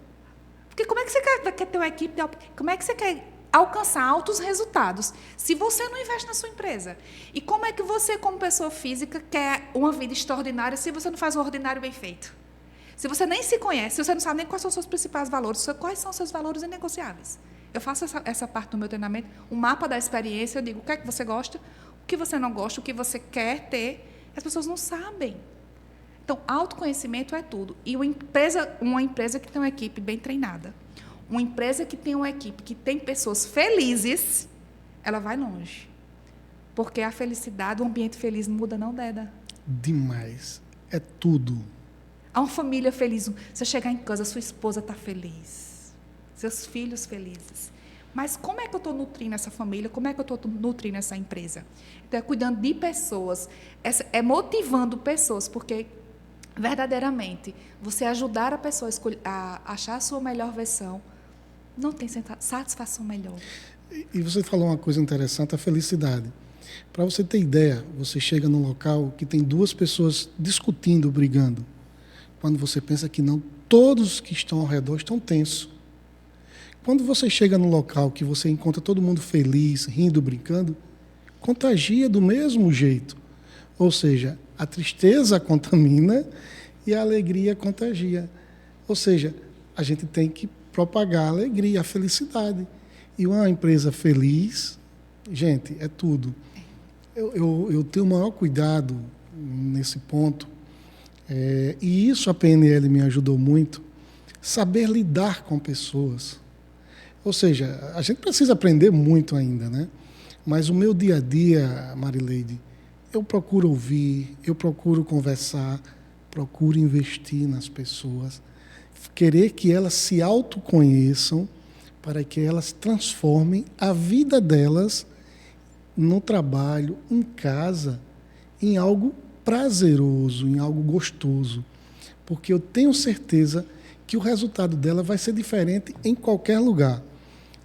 Porque como é que você quer ter uma equipe, como é que você quer alcançar altos resultados se você não investe na sua empresa? E como é que você, como pessoa física, quer uma vida extraordinária se você não faz um ordinário bem feito? Se você nem se conhece, se você não sabe nem quais são os seus principais valores, quais são os seus valores inegociáveis. Eu faço essa parte do meu treinamento, um mapa da experiência, eu digo o que é que você gosta, o que você não gosta, o que você quer ter. As pessoas não sabem. Então, autoconhecimento é tudo. E uma empresa que tem uma equipe bem treinada, uma empresa que tem uma equipe que tem pessoas felizes, ela vai longe. Porque a felicidade, o ambiente feliz não muda, não, Deda? Demais. É tudo. Há uma família feliz. Você chegar em casa, sua esposa está feliz. Seus filhos felizes. Mas como é que eu estou nutrindo essa família? Como é que eu estou nutrindo essa empresa? Então, é cuidando de pessoas. É motivando pessoas, porque verdadeiramente, você ajudar a pessoa a achar a sua melhor versão, não tem satisfação melhor. E você falou uma coisa interessante, a felicidade. Para você ter ideia, você chega num local que tem 2 pessoas discutindo, brigando. Quando você pensa que não, todos que estão ao redor estão tensos. Quando você chega num local que você encontra todo mundo feliz, rindo, brincando, contagia do mesmo jeito. Ou seja, a tristeza contamina e a alegria contagia. Ou seja, a gente tem que propagar a alegria, a felicidade. E uma empresa feliz, gente, é tudo. Eu tenho o maior cuidado nesse ponto, e isso a PNL me ajudou muito, saber lidar com pessoas. Ou seja, a gente precisa aprender muito ainda, né? Mas o meu dia a dia, Marileide, eu procuro ouvir, eu procuro conversar, procuro investir nas pessoas, querer que elas se autoconheçam para que elas transformem a vida delas no trabalho, em casa, em algo prazeroso, em algo gostoso. Porque eu tenho certeza que o resultado dela vai ser diferente em qualquer lugar.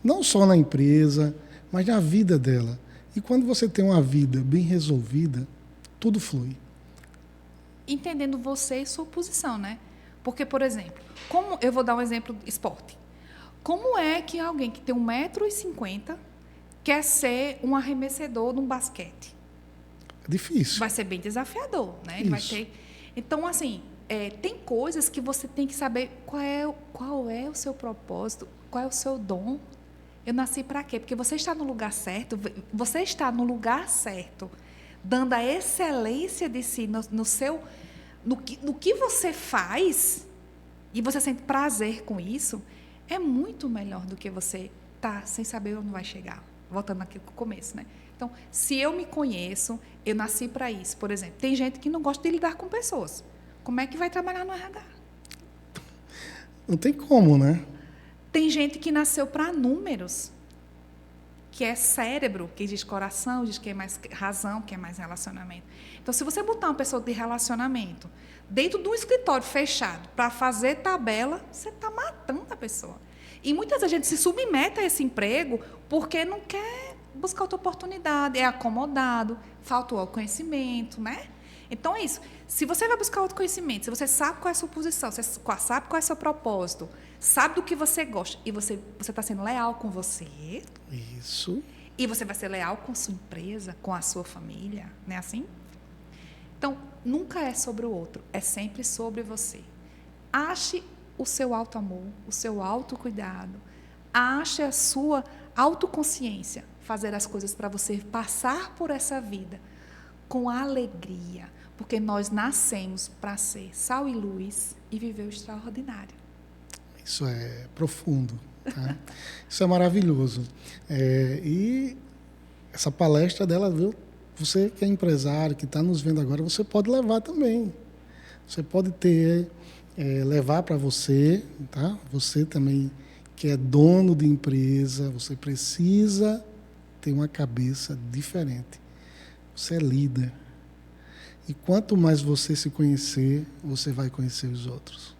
Não só na empresa, mas na vida dela. E quando você tem uma vida bem resolvida, tudo flui. Entendendo você e sua posição, né? Porque, por exemplo, eu vou dar um exemplo de esporte. Como é que alguém que tem 1,50 m quer ser um arremessador num basquete? É difícil. Vai ser bem desafiador, né? Ele vai ter... Então, assim, tem coisas que você tem que saber qual é o seu propósito, qual é o seu dom. Eu nasci para quê? Porque você está no lugar certo, você está no lugar certo, dando a excelência de si no que você faz, e você sente prazer com isso, é muito melhor do que você estar sem saber onde vai chegar. Voltando aqui para o começo, né? Então, se eu me conheço, eu nasci para isso. Por exemplo, tem gente que não gosta de lidar com pessoas. Como é que vai trabalhar no RH? Não tem como, né? Tem gente que nasceu para números, que é cérebro, que diz coração, diz que é mais razão, que é mais relacionamento. Então, se você botar uma pessoa de relacionamento dentro de um escritório fechado para fazer tabela, você está matando a pessoa. E muitas vezes a gente se submete a esse emprego porque não quer buscar outra oportunidade, é acomodado, falta o conhecimento, né? Então, é isso. Se você vai buscar outro conhecimento, se você sabe qual é a sua posição, você sabe qual é o seu propósito, sabe do que você gosta, e você está sendo leal com você. Isso. E você vai ser leal com a sua empresa, com a sua família, não é assim? Então, nunca é sobre o outro, é sempre sobre você. Ache o seu auto-amor, o seu autocuidado, ache a sua autoconsciência, fazer as coisas para você passar por essa vida com alegria, porque nós nascemos para ser sal e luz e viver o extraordinário. Isso é profundo, tá? Isso é maravilhoso. E essa palestra dela, viu? Você que é empresário, que está nos vendo agora, você pode levar também. Você pode levar para você, tá? Você também que é dono de empresa, você precisa ter uma cabeça diferente. Você é líder. E quanto mais você se conhecer, você vai conhecer os outros.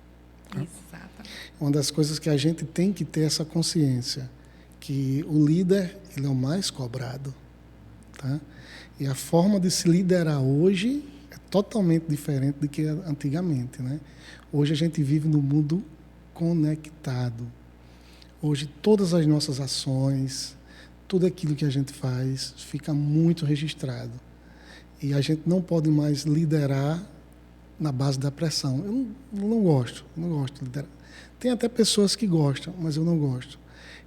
Tá? Exatamente. Uma das coisas que a gente tem que ter essa consciência, que o líder, ele é o mais cobrado. Tá? E a forma de se liderar hoje é totalmente diferente do que antigamente. Né? Hoje a gente vive num mundo conectado. Hoje todas as nossas ações, tudo aquilo que a gente faz, fica muito registrado. E a gente não pode mais liderar na base da pressão. Eu não gosto de liderar. Tem até pessoas que gostam, mas eu não gosto.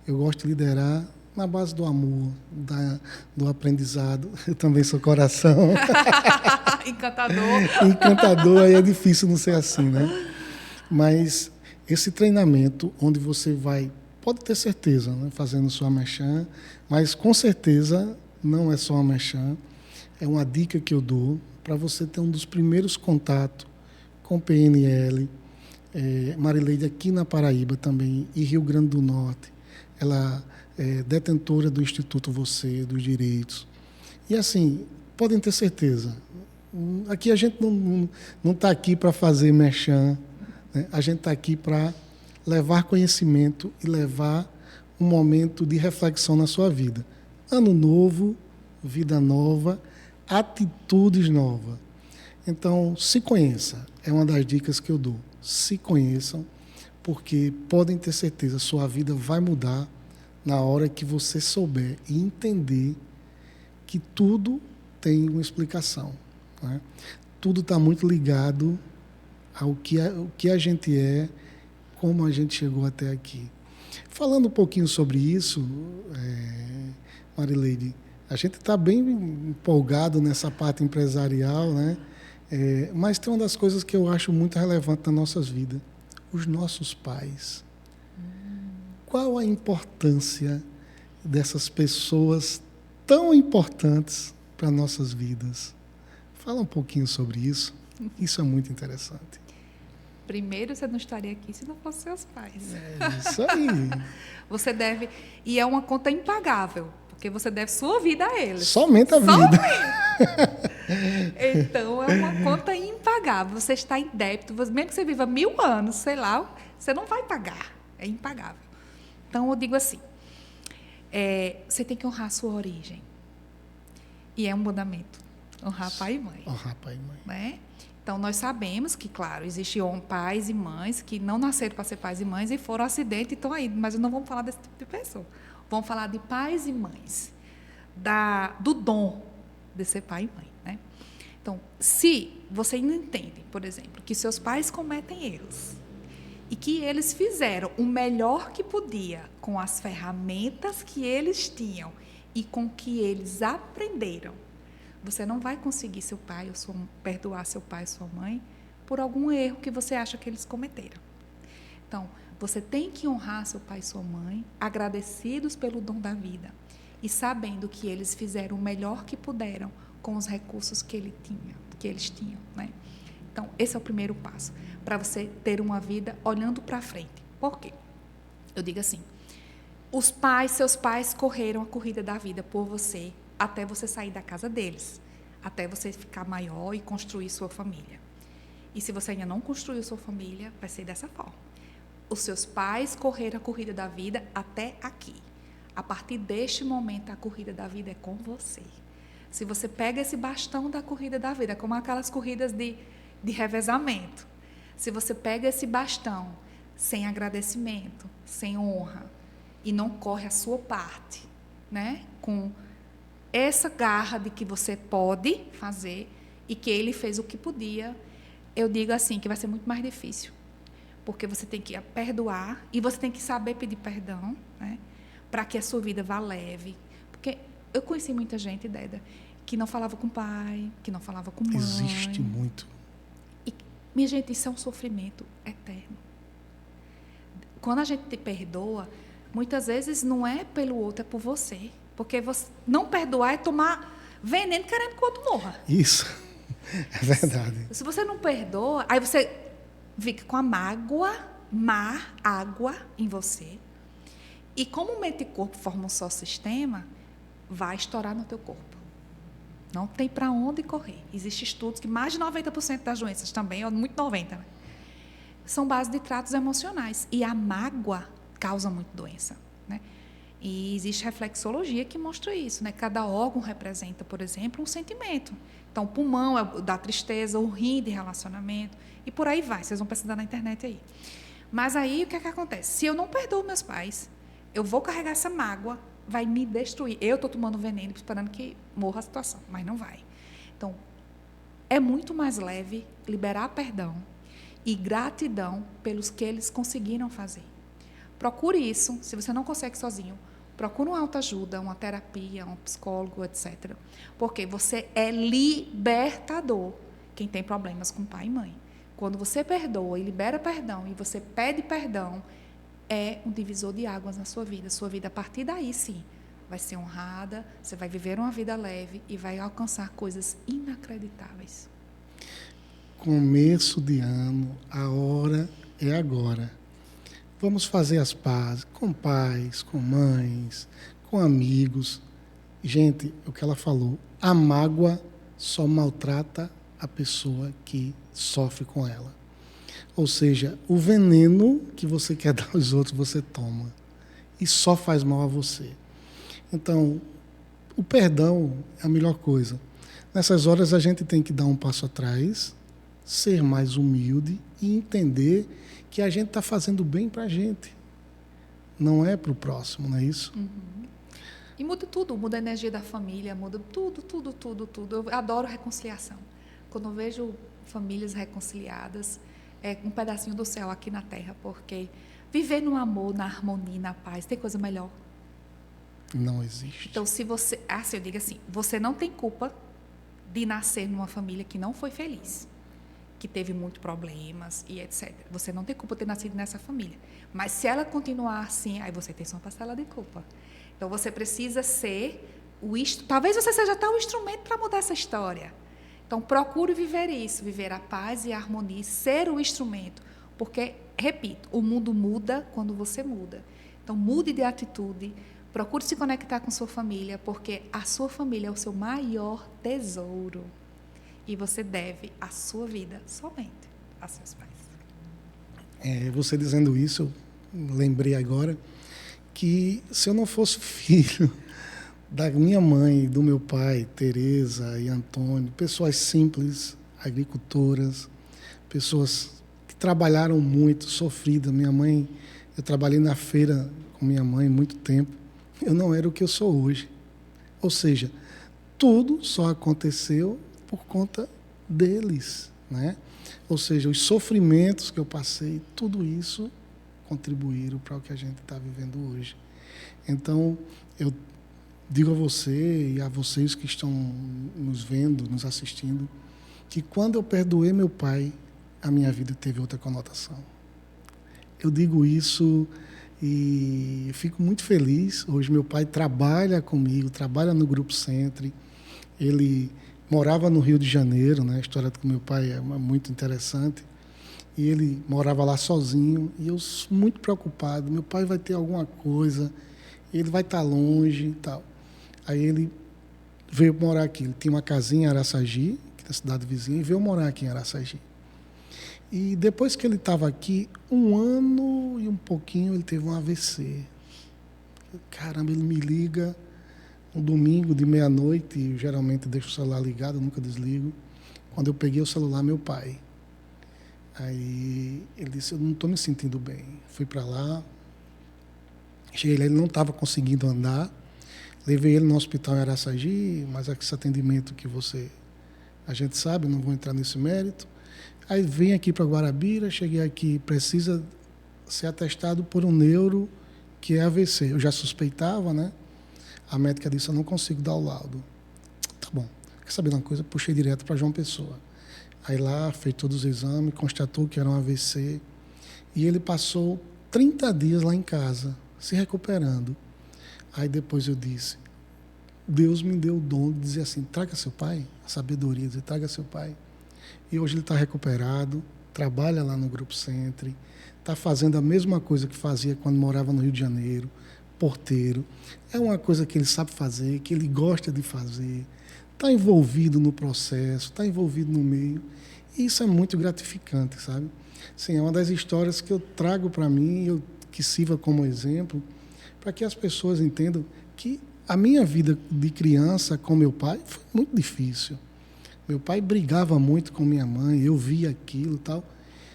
Eu gosto de liderar na base do amor, do aprendizado. Eu também sou coração. Encantador. Encantador, aí é difícil não ser assim, né? Mas esse treinamento, onde você vai, pode ter certeza, né, fazendo sua merchan, mas com certeza não é só uma merchan, é uma dica que eu dou para você ter um dos primeiros contatos com PNL, Marileide aqui na Paraíba também, e Rio Grande do Norte. Ela é detentora do Instituto Você, dos Direitos. E assim, podem ter certeza, aqui a gente não está aqui para fazer merchan, né? A gente está aqui para levar conhecimento e levar um momento de reflexão na sua vida. Ano novo, vida nova, atitudes novas. Então, se conheça. É uma das dicas que eu dou. Se conheçam, porque podem ter certeza, sua vida vai mudar na hora que você souber e entender que tudo tem uma explicação. Né? Tudo está muito ligado ao que a gente é, como a gente chegou até aqui. Falando um pouquinho sobre isso, Marileide, a gente está bem empolgado nessa parte empresarial, né? Mas tem uma das coisas que eu acho muito relevante nas nossas vidas, os nossos pais. Qual a importância dessas pessoas tão importantes para nossas vidas? Fala um pouquinho sobre isso. Isso é muito interessante. Primeiro, você não estaria aqui se não fossem seus pais. É isso aí. Você deve... E é uma conta impagável, porque você deve sua vida a eles. Somente a vida. Então, é uma conta impagável. Você está em débito. Mesmo que você viva 1000 anos, sei lá, você não vai pagar. É impagável. Então, eu digo assim, você tem que honrar a sua origem. E é um mandamento. Honrar pai e mãe. Honrar pai e mãe. Né? Então, nós sabemos que, claro, existem pais e mães que não nasceram para ser pais e mães e foram acidente e estão aí. Mas não vamos falar desse tipo de pessoa. Vamos falar de pais e mães. Do dom de ser pai e mãe. Né? Então, se você não entende, por exemplo, que seus pais cometem erros e que eles fizeram o melhor que podia com as ferramentas que eles tinham e com que eles aprenderam. Você não vai conseguir perdoar seu pai ou sua mãe por algum erro que você acha que eles cometeram. Então, você tem que honrar seu pai e sua mãe, agradecidos pelo dom da vida e sabendo que eles fizeram o melhor que puderam com os recursos que eles tinham, né? Então, esse é o primeiro passo, para você ter uma vida olhando para frente. Por quê? Eu digo assim, seus pais correram a corrida da vida por você até você sair da casa deles, até você ficar maior e construir sua família. E se você ainda não construiu sua família, vai ser dessa forma. Os seus pais correram a corrida da vida até aqui. A partir deste momento, a corrida da vida é com você. Se você pega esse bastão da corrida da vida, como aquelas corridas de revezamento, se você pega esse bastão sem agradecimento, sem honra, e não corre a sua parte, né? Com essa garra de que você pode fazer e que ele fez o que podia, eu digo assim, que vai ser muito mais difícil. Porque você tem que perdoar e você tem que saber pedir perdão, né? Para que a sua vida vá leve. Porque eu conheci muita gente, Deda, que não falava com o pai, que não falava com mãe. Existe muito. E, minha gente, isso é um sofrimento eterno. Quando a gente te perdoa, muitas vezes não é pelo outro, é por você. Porque você não perdoar é tomar veneno querendo que o outro morra. Isso, é verdade. Se você não perdoa, aí você fica com a água em você. E como mente e corpo formam um só sistema, vai estourar no teu corpo. Não tem para onde correr. Existem estudos que mais de 90% das doenças também, ou muito 90%, né, são base de tratos emocionais. E a mágoa causa muita doença, né? E existe reflexologia que mostra isso, né? Cada órgão representa, por exemplo, um sentimento. Então, o pulmão é o da tristeza, o rim de relacionamento, e por aí vai. Vocês vão pesquisar na internet aí. Mas aí, o que é que acontece? Se eu não perdoo meus pais, eu vou carregar essa mágoa, vai me destruir. Eu estou tomando veneno, esperando que morra a situação, mas não vai. Então, é muito mais leve liberar perdão e gratidão pelos que eles conseguiram fazer. Procure isso, se você não consegue sozinho, procure uma autoajuda, uma terapia, um psicólogo, etc. Porque você é libertador quem tem problemas com pai e mãe. Quando você perdoa e libera perdão e você pede perdão, é um divisor de águas na sua vida. Sua vida, a partir daí, sim, vai ser honrada, você vai viver uma vida leve e vai alcançar coisas inacreditáveis. Começo de ano, a hora é agora. Vamos fazer as pazes com pais, com mães, com amigos. Gente, o que ela falou, a mágoa só maltrata a pessoa que sofre com ela. Ou seja, o veneno que você quer dar aos outros, você toma. E só faz mal a você. Então, o perdão é a melhor coisa. Nessas horas, a gente tem que dar um passo atrás, ser mais humilde e entender que a gente está fazendo bem para a gente. Não é para o próximo, não é isso? Uhum. E muda tudo, muda a energia da família, muda tudo. Eu adoro reconciliação. Quando eu vejo famílias reconciliadas, é um pedacinho do céu aqui na Terra, porque viver no amor, na harmonia, na paz, tem coisa melhor? Não existe. Então, se você... eu digo assim, você não tem culpa de nascer numa família que não foi feliz, que teve muitos problemas e etc. Você não tem culpa de ter nascido nessa família. Mas se ela continuar assim, aí você tem só uma parcela de culpa. Então, você precisa ser talvez você seja até o instrumento para mudar essa história. Então, procure viver isso, viver a paz e a harmonia, ser o instrumento. Porque, repito, o mundo muda quando você muda. Então, mude de atitude, procure se conectar com sua família, porque a sua família é o seu maior tesouro. E você deve a sua vida somente a seus pais. Você dizendo isso, eu lembrei agora que se eu não fosse filho da minha mãe e do meu pai, Tereza e Antônio, pessoas simples, agricultoras, pessoas que trabalharam muito, sofridas. Minha mãe, eu trabalhei na feira com minha mãe muito tempo, eu não era o que eu sou hoje. Ou seja, tudo só aconteceu por conta deles, né? Ou seja, os sofrimentos que eu passei, tudo isso contribuíram para o que a gente está vivendo hoje. Então, eu digo a você e a vocês que estão nos vendo, nos assistindo, que quando eu perdoei meu pai, a minha vida teve outra conotação. Eu digo isso e fico muito feliz. Hoje meu pai trabalha comigo, trabalha no Grupo Centre. Ele morava no Rio de Janeiro, né? A história do meu pai é muito interessante. E ele morava lá sozinho e eu muito preocupado. Meu pai vai ter alguma coisa, ele vai estar longe e tal. Aí ele veio morar aqui. Ele tinha uma casinha em Araçagi, que é a cidade vizinha, e veio morar aqui em Araçagi. E depois que ele estava aqui, 1 ano e um pouquinho, ele teve um AVC. Caramba, ele me liga um domingo de meia-noite, e geralmente deixo o celular ligado, nunca desligo. Quando eu peguei o celular, meu pai. Aí ele disse, eu não estou me sentindo bem. Fui para lá, cheguei lá, ele não estava conseguindo andar. Levei ele no hospital em Araçagi, mas esse atendimento que a gente sabe, não vou entrar nesse mérito. Aí vim aqui para Guarabira, cheguei aqui, precisa ser atestado por um neuro que é AVC. Eu já suspeitava, né? A médica disse, eu não consigo dar o laudo. Tá bom. Quer saber de uma coisa? Puxei direto para João Pessoa. Aí lá, fez todos os exames, constatou que era um AVC. E ele passou 30 dias lá em casa, se recuperando. Aí depois eu disse, Deus me deu o dom de dizer assim, traga seu pai, a sabedoria, dizer, traga seu pai. E hoje ele está recuperado, trabalha lá no Grupo Centre, está fazendo a mesma coisa que fazia quando morava no Rio de Janeiro, porteiro. É uma coisa que ele sabe fazer, que ele gosta de fazer, está envolvido no processo, está envolvido no meio. E isso é muito gratificante, sabe? Sim, é uma das histórias que eu trago para mim, que sirva como exemplo, para que as pessoas entendam que a minha vida de criança com meu pai foi muito difícil. Meu pai brigava muito com minha mãe, eu via aquilo e tal.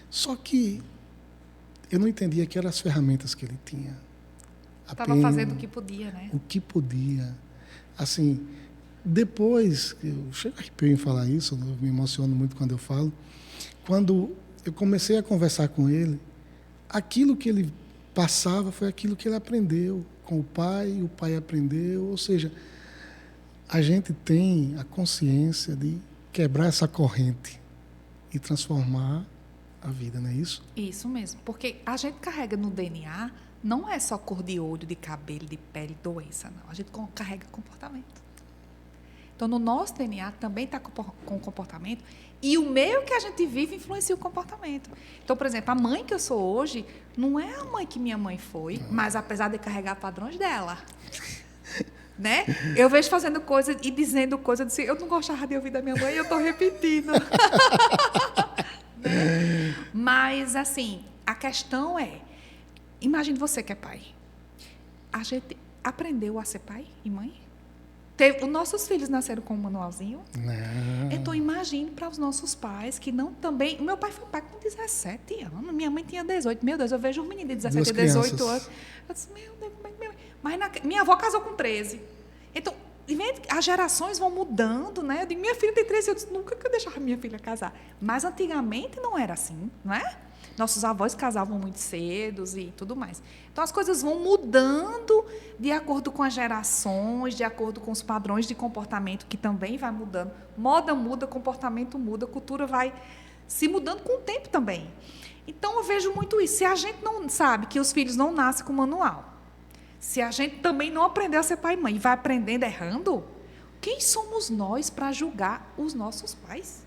Só que eu não entendia que eram as ferramentas que ele tinha. Estava fazendo o que podia, né? O que podia. Assim, depois, eu chego a arrepiar em falar isso, eu me emociono muito quando eu falo. Quando eu comecei a conversar com ele, aquilo que ele passava foi aquilo que ele aprendeu com o pai aprendeu. Ou seja, a gente tem a consciência de quebrar essa corrente e transformar a vida, não é isso? Isso mesmo, porque a gente carrega no DNA, não é só cor de olho, de cabelo, de pele, doença, não. A gente carrega comportamento. Então, no nosso DNA também está com comportamento e o meio que a gente vive influencia o comportamento. Então, por exemplo, a mãe que eu sou hoje não é a mãe que minha mãe foi, mas apesar de carregar padrões dela. Né? Eu vejo fazendo coisa e dizendo coisa, eu disse, eu não gostava de ouvir da minha mãe e eu estou repetindo. Né? Mas, assim, a questão é, imagine você que é pai. A gente aprendeu a ser pai e mãe? Os nossos filhos nasceram com um manualzinho. Não. Então, imagine para os nossos pais que não também... Meu pai foi pai com 17 anos, minha mãe tinha 18. Meu Deus, eu vejo um menino de 17 e 18 anos. Eu disse, meu Deus, como é que mas minha avó casou com 13. Então, as gerações vão mudando, né? Eu digo, minha filha tem 13, eu disse, nunca que eu deixava minha filha casar. Mas antigamente não era assim, não é? Nossos avós casavam muito cedo e tudo mais. Então, as coisas vão mudando de acordo com as gerações, de acordo com os padrões de comportamento, que também vai mudando. Moda muda, comportamento muda, cultura vai se mudando com o tempo também. Então, eu vejo muito isso. Se a gente não sabe que os filhos não nascem com manual, se a gente também não aprender a ser pai e mãe e vai aprendendo errando, quem somos nós para julgar os nossos pais?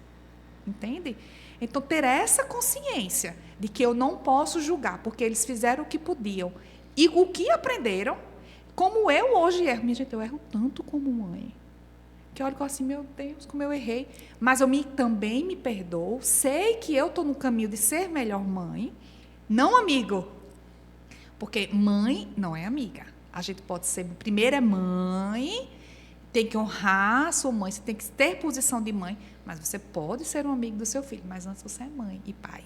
Entende? Então, ter essa consciência de que eu não posso julgar, porque eles fizeram o que podiam e o que aprenderam, como eu hoje erro. Minha gente, eu erro tanto como mãe, que eu olho assim, meu Deus, como eu errei. Mas eu também me perdoo, sei que eu estou no caminho de ser melhor mãe, não amigo. Porque mãe não é amiga. A gente pode ser, primeiro é mãe, tem que honrar a sua mãe, você tem que ter posição de mãe, mas você pode ser um amigo do seu filho, mas antes você é mãe e pai.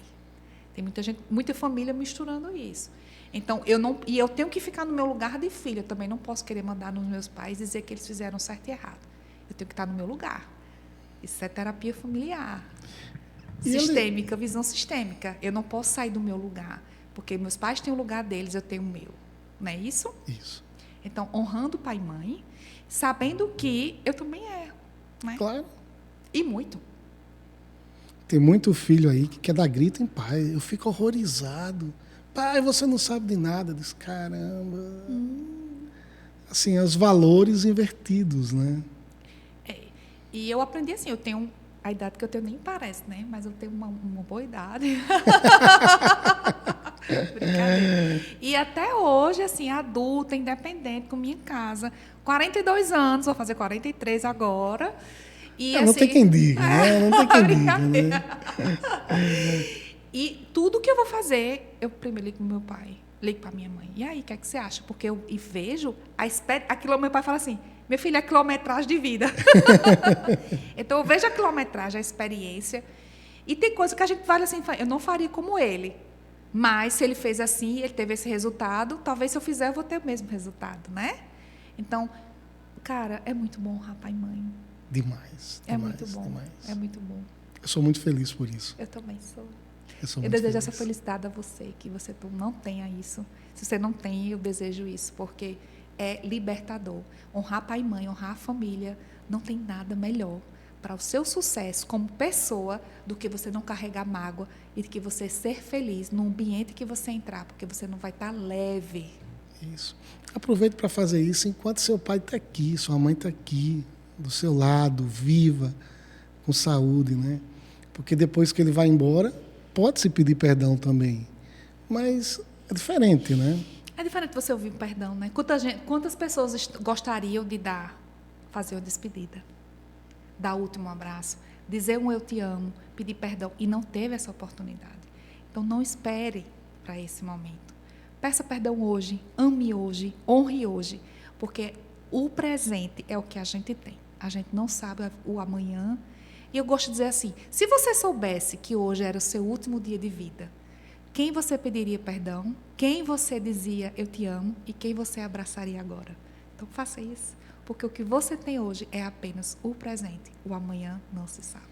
Tem muita gente, muita família misturando isso. Então, eu tenho que ficar no meu lugar de filha, eu também não posso querer mandar nos meus pais e dizer que eles fizeram certo e errado. Eu tenho que estar no meu lugar. Isso é terapia familiar. Sistêmica, visão sistêmica. Eu não posso sair do meu lugar, porque meus pais têm o lugar deles, eu tenho o meu. Não é isso? Isso. Então, honrando pai e mãe, sabendo que eu também erro. Né? Claro. E muito. Tem muito filho aí que quer dar grito em pai. Eu fico horrorizado. Pai, você não sabe de nada. Eu disse, caramba. Assim, os valores invertidos, né? E eu aprendi assim, eu tenho a idade que eu tenho nem parece, né? Mas eu tenho uma boa idade. Brincadeira. E até hoje, assim, adulta, independente, com minha casa. 42 anos, vou fazer 43 agora. E, não tem quem diga, né? Não tem quem diga, né? E tudo que eu vou fazer, eu primeiro ligo para meu pai, ligo para minha mãe. E aí, o que é que você acha? Porque eu vejo aquilo, meu pai fala assim, meu filho, é quilometragem de vida. Então, eu vejo a quilometragem, a experiência. E tem coisa que a gente vale assim, eu não faria como ele. Mas, se ele fez assim, ele teve esse resultado, talvez se eu fizer, eu vou ter o mesmo resultado, né? Então, cara, é muito bom honrar pai e mãe. Demais. É muito bom. Demais. É muito bom. Eu sou muito feliz por isso. Eu também sou. Eu desejo feliz. essa felicidade a você, que você não tenha isso. Se você não tem, eu desejo isso, porque é libertador. Honrar pai e mãe, honrar a família, não tem nada melhor para o seu sucesso como pessoa do que você não carregar mágoa e que você ser feliz no ambiente que você entrar, porque você não vai estar leve. Isso. Aproveite para fazer isso enquanto seu pai está aqui, sua mãe está aqui, do seu lado, viva, com saúde, né? Porque depois que ele vai embora, pode-se pedir perdão também. Mas é diferente, né? É diferente você ouvir perdão, né? Quantas pessoas gostariam de fazer uma despedida, dar o último abraço, dizer um eu te amo, pedir perdão, e não teve essa oportunidade. Então, não espere para esse momento. Peça perdão hoje, ame hoje, honre hoje, porque o presente é o que a gente tem. A gente não sabe o amanhã. E eu gosto de dizer assim, se você soubesse que hoje era o seu último dia de vida, quem você pediria perdão, quem você dizia eu te amo e quem você abraçaria agora? Então, faça isso, porque o que você tem hoje é apenas o presente. O amanhã não se sabe.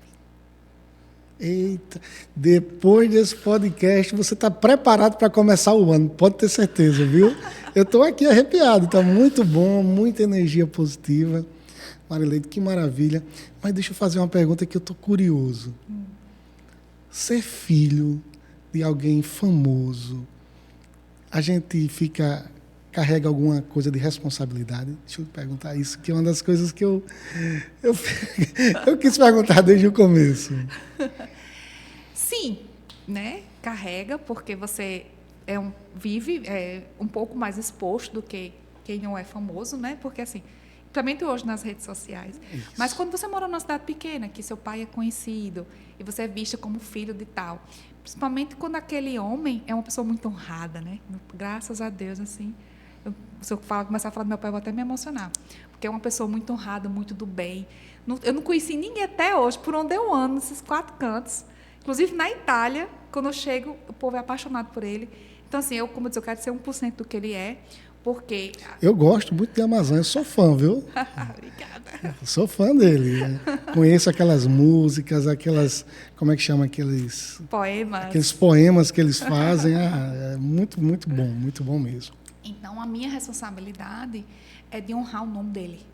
Eita, depois desse podcast, você está preparado para começar o ano, pode ter certeza, viu? Eu estou aqui arrepiado, está muito bom, muita energia positiva. Marileide, que maravilha. Mas deixa eu fazer uma pergunta que eu estou curioso. Ser filho de alguém famoso, a gente carrega alguma coisa de responsabilidade? Deixa eu perguntar isso, que é uma das coisas que eu quis perguntar desde o começo. Sim, né? Carrega, porque você vive um pouco mais exposto do que quem não é famoso, né? Porque, assim, principalmente hoje nas redes sociais. Isso. Mas quando você mora numa cidade pequena, que seu pai é conhecido e você é vista como filho de tal, principalmente quando aquele homem é uma pessoa muito honrada, né? Graças a Deus, assim. Se eu começar a falar do meu pai, eu vou até me emocionar. Porque é uma pessoa muito honrada, muito do bem. Eu não conheci ninguém até hoje, por onde eu ando, nesses 4 cantos. Inclusive, na Itália, quando eu chego, o povo é apaixonado por ele. Então, assim, como eu disse, eu quero ser 1% do que ele é, porque... Eu gosto muito de Amazônia, eu sou fã, viu? Obrigada. Eu sou fã dele. Conheço aquelas músicas, como é que chama aqueles... Poemas. Aqueles poemas que eles fazem. É muito bom mesmo. Então, a minha responsabilidade é de honrar o nome dele,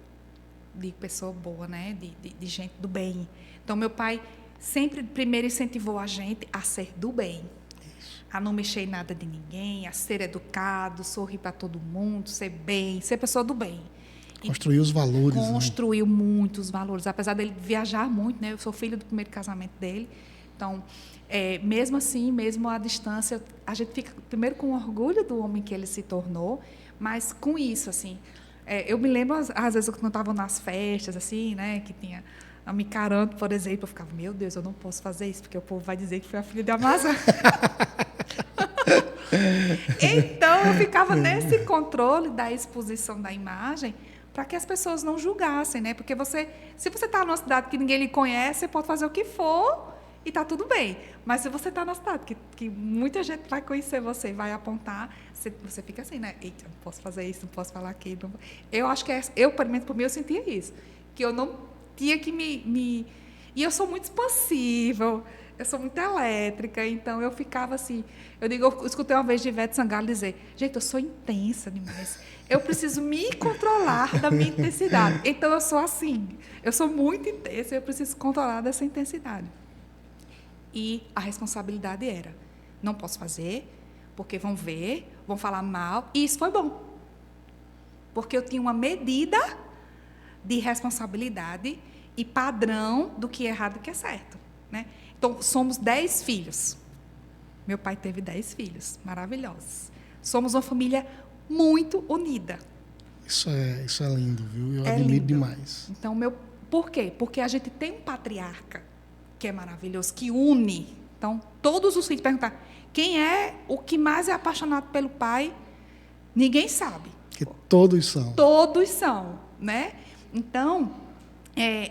de pessoa boa, né? De gente do bem. Então, meu pai sempre primeiro incentivou a gente a ser do bem, a não mexer em nada de ninguém, a ser educado, sorrir para todo mundo, ser bem, ser pessoa do bem. Construir os valores. Construiu muitos valores, apesar dele viajar muito, né? Eu sou filha do primeiro casamento dele, então, mesmo assim, mesmo à distância, a gente fica primeiro com orgulho do homem que ele se tornou, mas com isso, assim, eu me lembro às vezes quando eu estava nas festas, assim, né, que tinha a me encarando, por exemplo, eu ficava, meu Deus, eu não posso fazer isso, porque o povo vai dizer que foi a filha de Amazônia. Então, eu ficava nesse controle da exposição da imagem para que as pessoas não julgassem, né? Porque se você está numa cidade que ninguém lhe conhece, você pode fazer o que for e está tudo bem. Mas se você está na cidade que muita gente vai conhecer você, vai apontar, você fica assim, né? Eita, não posso fazer isso, não posso falar aquilo. Eu acho que por mim, eu sentia isso. Que eu não tinha que me... E eu sou muito expansiva. eu sou muito elétrica, então eu ficava assim. Eu escutei uma vez de Ivete Sangalo dizer: gente, eu sou intensa demais. Eu preciso me controlar da minha intensidade. Então eu sou assim. Eu sou muito intensa, eu preciso controlar dessa intensidade. E a responsabilidade era: não posso fazer, porque vão ver, vão falar mal. E isso foi bom. Porque eu tinha uma medida de responsabilidade e padrão do que é errado e do que é certo, né? Então, somos 10 filhos. Meu pai teve 10 filhos, maravilhosos. Somos uma família muito unida. Isso é lindo, viu? Eu É admiro lindo. demais. Então, por quê? Porque a gente tem um patriarca que é maravilhoso, que une. Então, todos os filhos perguntam: quem é o que mais é apaixonado pelo pai? Ninguém sabe. Que todos são. Todos são, né? Então,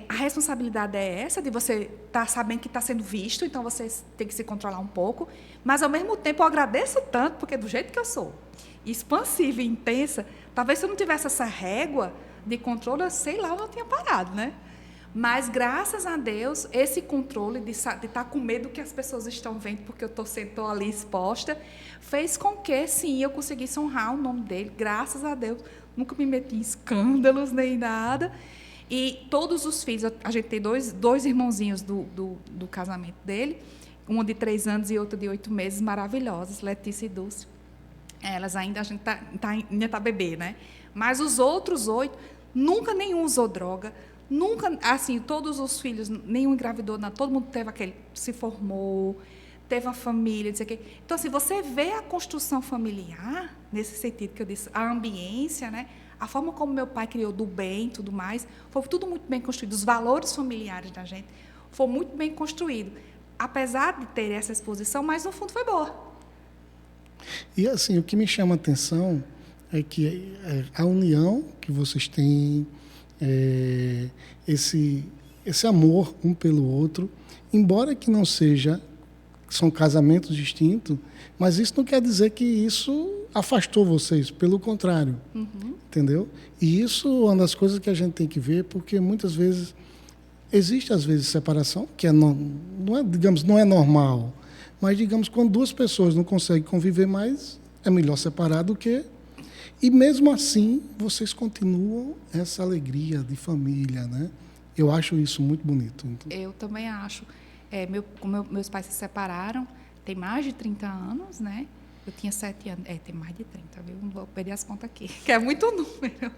a responsabilidade é essa, de você estar sabendo que está sendo visto, então você tem que se controlar um pouco, mas, ao mesmo tempo, eu agradeço tanto, porque do jeito que eu sou, expansiva e intensa, talvez se eu não tivesse essa régua de controle, eu sei lá onde eu tinha parado, né? Mas, graças a Deus, esse controle de estar com medo que as pessoas estão vendo, porque eu estou ali exposta, fez com que, sim, eu conseguisse honrar o nome dele, graças a Deus. Nunca me meti em escândalos nem nada. E todos os filhos, a gente tem dois irmãozinhos do casamento dele, uma de 3 anos e outra de 8 meses, maravilhosas, Letícia e Dulce. Elas ainda, a gente ainda está bebê, né? Mas os outros 8, nunca nenhum usou droga, nunca, assim, todos os filhos, nenhum engravidou, não, todo mundo teve se formou, teve uma família, não sei o quê. Então, assim, você vê a construção familiar, nesse sentido que eu disse, a ambiência, né? A forma como meu pai criou do bem e tudo mais, foi tudo muito bem construído. Os valores familiares da gente foi muito bem construído. Apesar de ter essa exposição, mas no fundo foi boa. E assim, o que me chama a atenção é que a união que vocês têm, esse amor um pelo outro, embora que não seja, são casamentos distintos, mas isso não quer dizer que isso afastou vocês, pelo contrário, entendeu? E isso é uma das coisas que a gente tem que ver, porque muitas vezes existe às vezes separação, que não é, digamos, não é normal, mas digamos quando 2 pessoas não conseguem conviver mais, é melhor separar do que. E mesmo assim vocês continuam essa alegria de família, né? Eu acho isso muito bonito. Eu também acho. Como meus pais se separaram, tem mais de 30 anos, né? Eu tinha 7 anos. Tem mais de 30, viu? Não vou perder as contas aqui, que é muito número.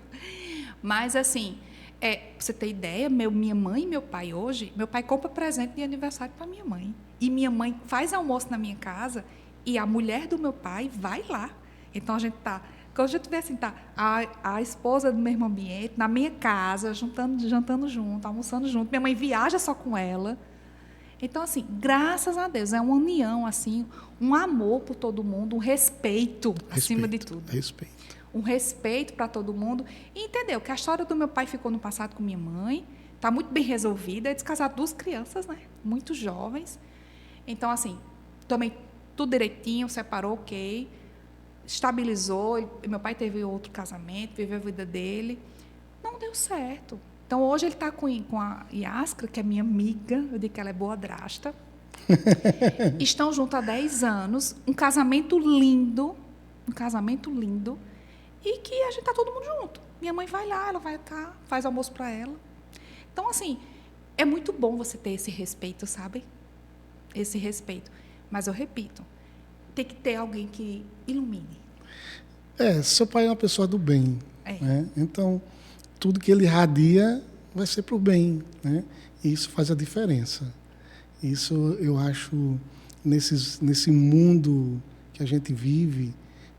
Mas, assim, pra você ter ideia, minha mãe e meu pai hoje, meu pai compra presente de aniversário para minha mãe. E minha mãe faz almoço na minha casa e a mulher do meu pai vai lá. Então, a gente está... Quando a gente vê assim, a esposa do mesmo ambiente, na minha casa, jantando junto, almoçando junto. Minha mãe viaja só com ela. Então, assim, graças a Deus, é uma união, assim, um amor por todo mundo, um respeito acima de tudo. Respeito. Um respeito para todo mundo. E entendeu que a história do meu pai ficou no passado com minha mãe, está muito bem resolvida. Eles casaram 2 crianças, né? Muito jovens. Então, assim, também tudo direitinho, separou, ok. Estabilizou. Meu pai teve outro casamento, viveu a vida dele. Não deu certo. Então, hoje ele está com a Yaskra, que é minha amiga, eu digo que ela é boadrasta. Estão juntos há 10 anos, um casamento lindo, e que a gente está todo mundo junto. Minha mãe vai lá, ela vai cá, faz almoço para ela. Então, assim, é muito bom você ter esse respeito, sabe? Esse respeito. Mas eu repito, tem que ter alguém que ilumine. Seu pai é uma pessoa do bem, né? Então, tudo que ele irradia vai ser para o bem, né? E isso faz a diferença. Isso eu acho, nesse mundo que a gente vive,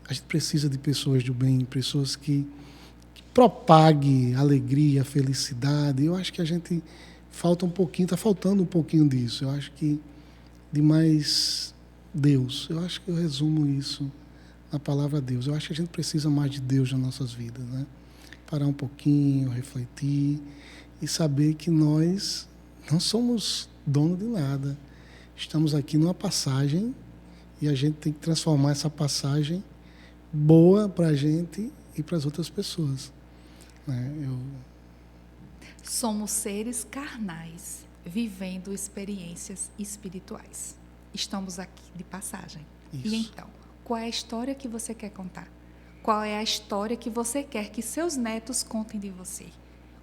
a gente precisa de pessoas do bem, pessoas que propaguem alegria, felicidade. Eu acho que a gente está faltando um pouquinho disso. Eu acho que de mais Deus. Eu acho que eu resumo isso na palavra Deus. Eu acho que a gente precisa mais de Deus nas nossas vidas, né? Parar um pouquinho, refletir e saber que nós não somos dono de nada. Estamos aqui numa passagem e a gente tem que transformar essa passagem boa para a gente e para as outras pessoas, né? Somos seres carnais, vivendo experiências espirituais. Estamos aqui de passagem. Isso. E então, qual é a história que você quer contar? Qual é a história que você quer que seus netos contem de você?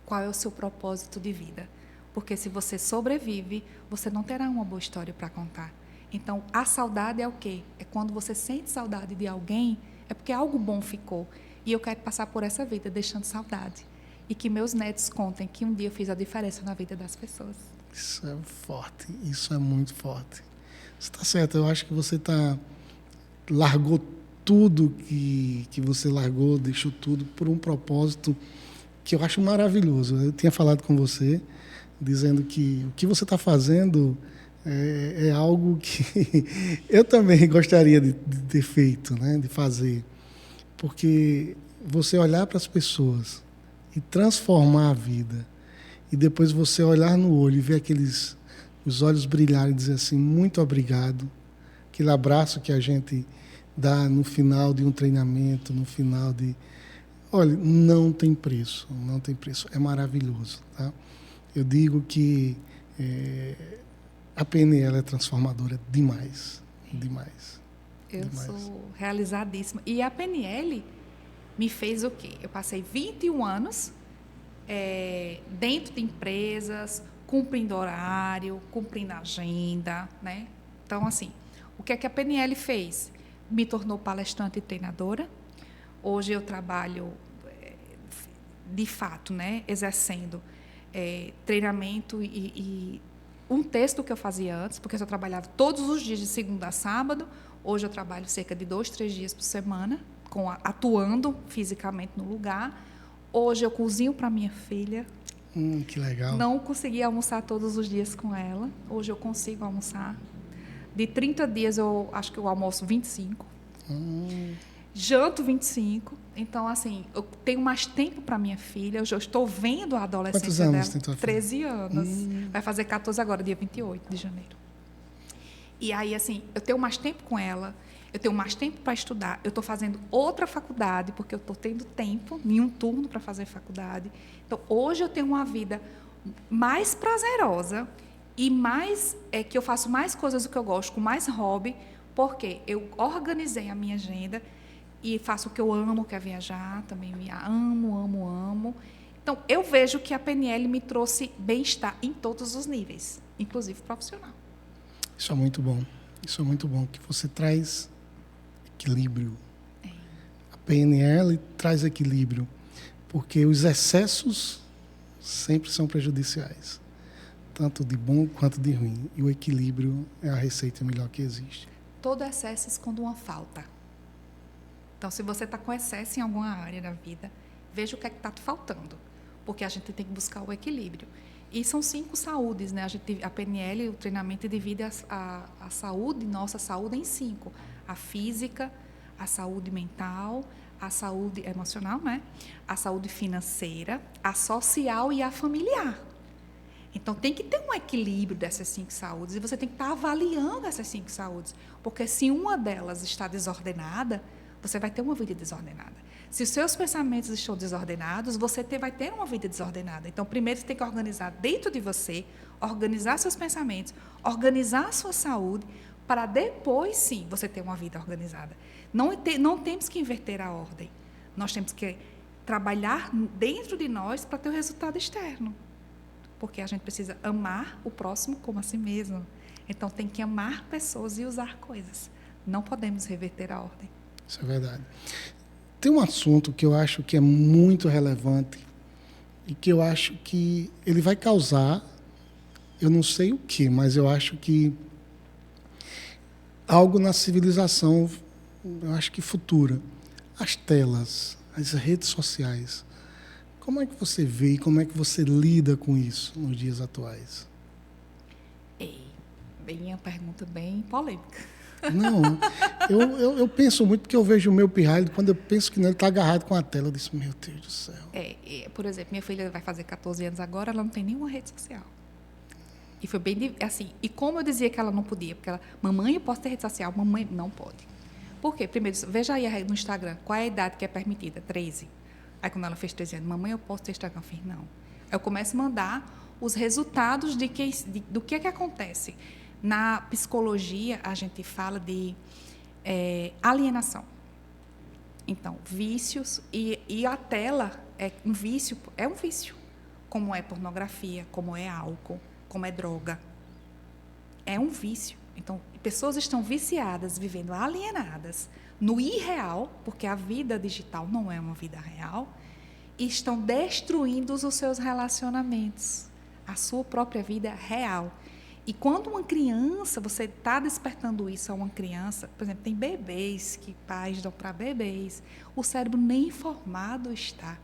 Qual é o seu propósito de vida? Porque se você sobrevive, você não terá uma boa história para contar. Então, a saudade é o quê? É quando você sente saudade de alguém, é porque algo bom ficou. E eu quero passar por essa vida deixando saudade. E que meus netos contem que um dia eu fiz a diferença na vida das pessoas. Isso é forte, isso é muito forte. Você está certo, eu acho que você largou tudo que você largou, deixou tudo por um propósito que eu acho maravilhoso. Eu tinha falado com você, dizendo que o que você está fazendo é algo que eu também gostaria de ter feito, né? De fazer. Porque você olhar para as pessoas e transformar a vida, e depois você olhar no olho e ver os olhos brilharem e dizer assim, muito obrigado, aquele abraço que a gente dá no final de um treinamento, no final de... Olha, não tem preço, não tem preço, é maravilhoso, tá? Eu digo que a PNL é transformadora demais, demais. Eu demais. sou realizadíssima. E a PNL me fez o quê? Eu passei 21 anos dentro de empresas, cumprindo horário, cumprindo agenda, né? Então, assim, o que é que a PNL fez? Me tornou palestrante e treinadora. Hoje eu trabalho, de fato, né, exercendo treinamento e um texto que eu fazia antes, porque eu trabalhava todos os dias de segunda a sábado. Hoje eu trabalho cerca de 2, 3 dias por semana, atuando fisicamente no lugar. Hoje eu cozinho para minha filha. Que legal. Não consegui almoçar todos os dias com ela. Hoje eu consigo almoçar. De 30 dias, eu acho que eu almoço 25. Janto 25. Então, assim, eu tenho mais tempo para minha filha. Eu já estou vendo a adolescência Quantos anos dela. tem tua filha? 13 anos. Vai fazer 14 agora, dia 28 de janeiro. E aí, assim, eu tenho mais tempo com ela. Eu tenho mais tempo para estudar. Eu estou fazendo outra faculdade, porque eu estou tendo tempo, em um turno para fazer faculdade. Então, hoje eu tenho uma vida mais prazerosa e mais que eu faço mais coisas do que eu gosto, com mais hobby, porque eu organizei a minha agenda e faço o que eu amo, que é viajar, também me amo. Então, eu vejo que a PNL me trouxe bem-estar em todos os níveis, inclusive profissional. Isso é muito bom. Isso é muito bom, que você traz equilíbrio. A PNL traz equilíbrio, porque os excessos sempre são prejudiciais, tanto de bom quanto de ruim. E o equilíbrio é a receita melhor que existe. Todo excesso esconde uma falta. Então, se você está com excesso em alguma área da vida, veja o que é que está te faltando, porque a gente tem que buscar o equilíbrio. E são 5 saúdes, né? A PNL, o treinamento divide a saúde, nossa saúde, em 5. A física, a saúde mental, a saúde emocional, né? A saúde financeira, a social e a familiar. Então, tem que ter um equilíbrio dessas 5 saúdes e você tem que estar avaliando essas 5 saúdes, porque se uma delas está desordenada, você vai ter uma vida desordenada. Se os seus pensamentos estão desordenados, você vai ter uma vida desordenada. Então, primeiro, você tem que organizar dentro de você, organizar seus pensamentos, organizar a sua saúde, para depois, sim, você ter uma vida organizada. Não temos que inverter a ordem. Nós temos que trabalhar dentro de nós para ter o resultado externo. Porque a gente precisa amar o próximo como a si mesmo. Então, tem que amar pessoas e usar coisas. Não podemos reverter a ordem. Isso é verdade. Tem um assunto que eu acho que é muito relevante e que eu acho que ele vai causar, eu não sei o que, mas eu acho que algo na civilização, eu acho que futura. As telas, as redes sociais. Como é que você vê e como é que você lida com isso nos dias atuais? Bem, uma pergunta bem polêmica. Não, eu penso muito porque eu vejo o meu pirralho, quando eu penso que ele está agarrado com a tela, eu disse, meu Deus do céu. Por exemplo, minha filha vai fazer 14 anos agora, ela não tem nenhuma rede social. E foi bem assim. E como eu dizia que ela não podia, porque mamãe, eu posso ter rede social, mamãe não pode. Por quê? Primeiro, veja aí no Instagram, qual é a idade que é permitida? 13. Aí quando ela fez 13 anos, mamãe, eu posso ter Instagram? Eu fiz, não. Aí eu começo a mandar os resultados do que acontece. Na psicologia, a gente fala de alienação. Então, vícios, e a tela é um vício, como é pornografia, como é álcool, como é droga. É um vício. Então, pessoas estão viciadas, vivendo alienadas, no irreal, porque a vida digital não é uma vida real, e estão destruindo os seus relacionamentos, a sua própria vida real. E quando uma criança, você está despertando isso a uma criança, por exemplo, tem bebês que pais dão para bebês, o cérebro nem formado está.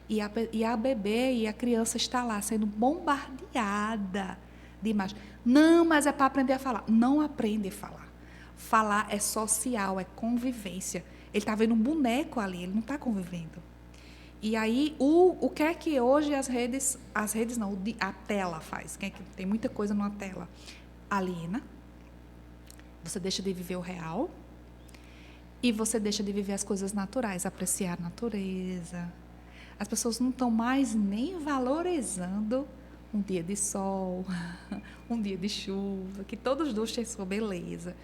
E a bebê e a criança está lá sendo bombardeada de imagens. Não, mas é para aprender a falar. Não aprende a falar. Falar é social, é convivência. Ele está vendo um boneco ali, ele não está convivendo. E aí, o que é que hoje a tela faz? Que tem muita coisa numa tela. Aliena, você deixa de viver o real e você deixa de viver as coisas naturais, apreciar a natureza. As pessoas não estão mais nem valorizando um dia de sol, um dia de chuva, que todos dois têm sua beleza.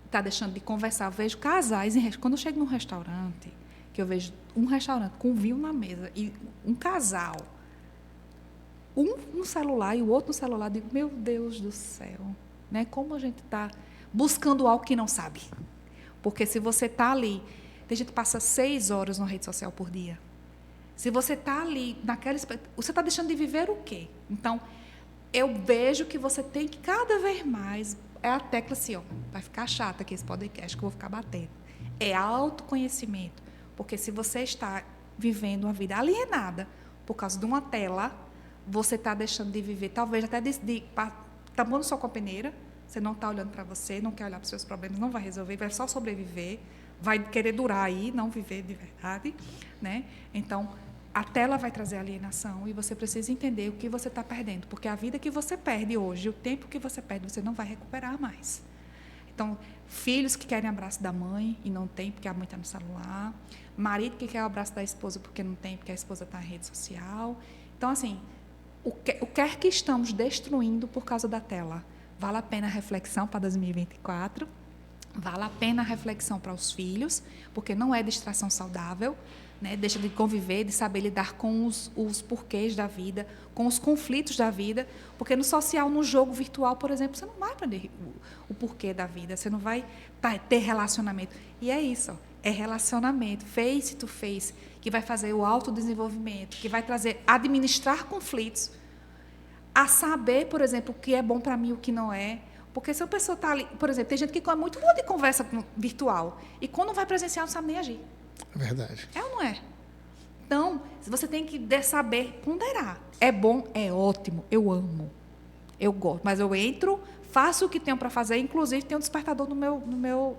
Está deixando de conversar. Eu vejo casais, quando eu chego num restaurante, que eu vejo um restaurante com vinho na mesa e um casal, um no celular e o outro no celular, eu digo, meu Deus do céu, né? Como a gente está buscando algo que não sabe. Porque se você está ali, tem gente que passa 6 horas na rede social por dia. Se você está ali, você está deixando de viver o quê? Então, eu vejo que você tem que cada vez mais, é a tecla assim, ó, vai ficar chata aqui esse podcast que eu vou ficar batendo. É autoconhecimento. Porque se você está vivendo uma vida alienada por causa de uma tela, você está deixando de viver, talvez até tampando só com a peneira, você não está olhando para você, não quer olhar para os seus problemas, não vai resolver, vai só sobreviver, vai querer durar aí, não viver de verdade, né? Então, a tela vai trazer alienação e você precisa entender o que você está perdendo, porque a vida que você perde hoje, o tempo que você perde, você não vai recuperar mais. Então, filhos que querem abraço da mãe e não tem porque a mãe está no celular, marido que quer o abraço da esposa porque não tem porque a esposa está na rede social. Então, assim, o que é que estamos destruindo por causa da tela? Vale a pena a reflexão para 2024, vale a pena a reflexão para os filhos, porque não é distração saudável, né? Deixa de conviver, de saber lidar com os porquês da vida, com os conflitos da vida, porque no social, no jogo virtual, por exemplo, você não vai aprender o porquê da vida, você não vai ter relacionamento. E é isso, ó, é relacionamento, face to face, que vai fazer o autodesenvolvimento, que vai trazer, administrar conflitos, a saber, por exemplo, o que é bom para mim e o que não é. Porque se a pessoa está ali, por exemplo, tem gente que é muito boa de conversa virtual e quando vai presencial não sabe nem agir. É verdade. É ou não é? Então, você tem que saber ponderar. É bom, é ótimo, eu amo, eu gosto, mas eu entro, faço o que tenho para fazer, inclusive tenho um despertador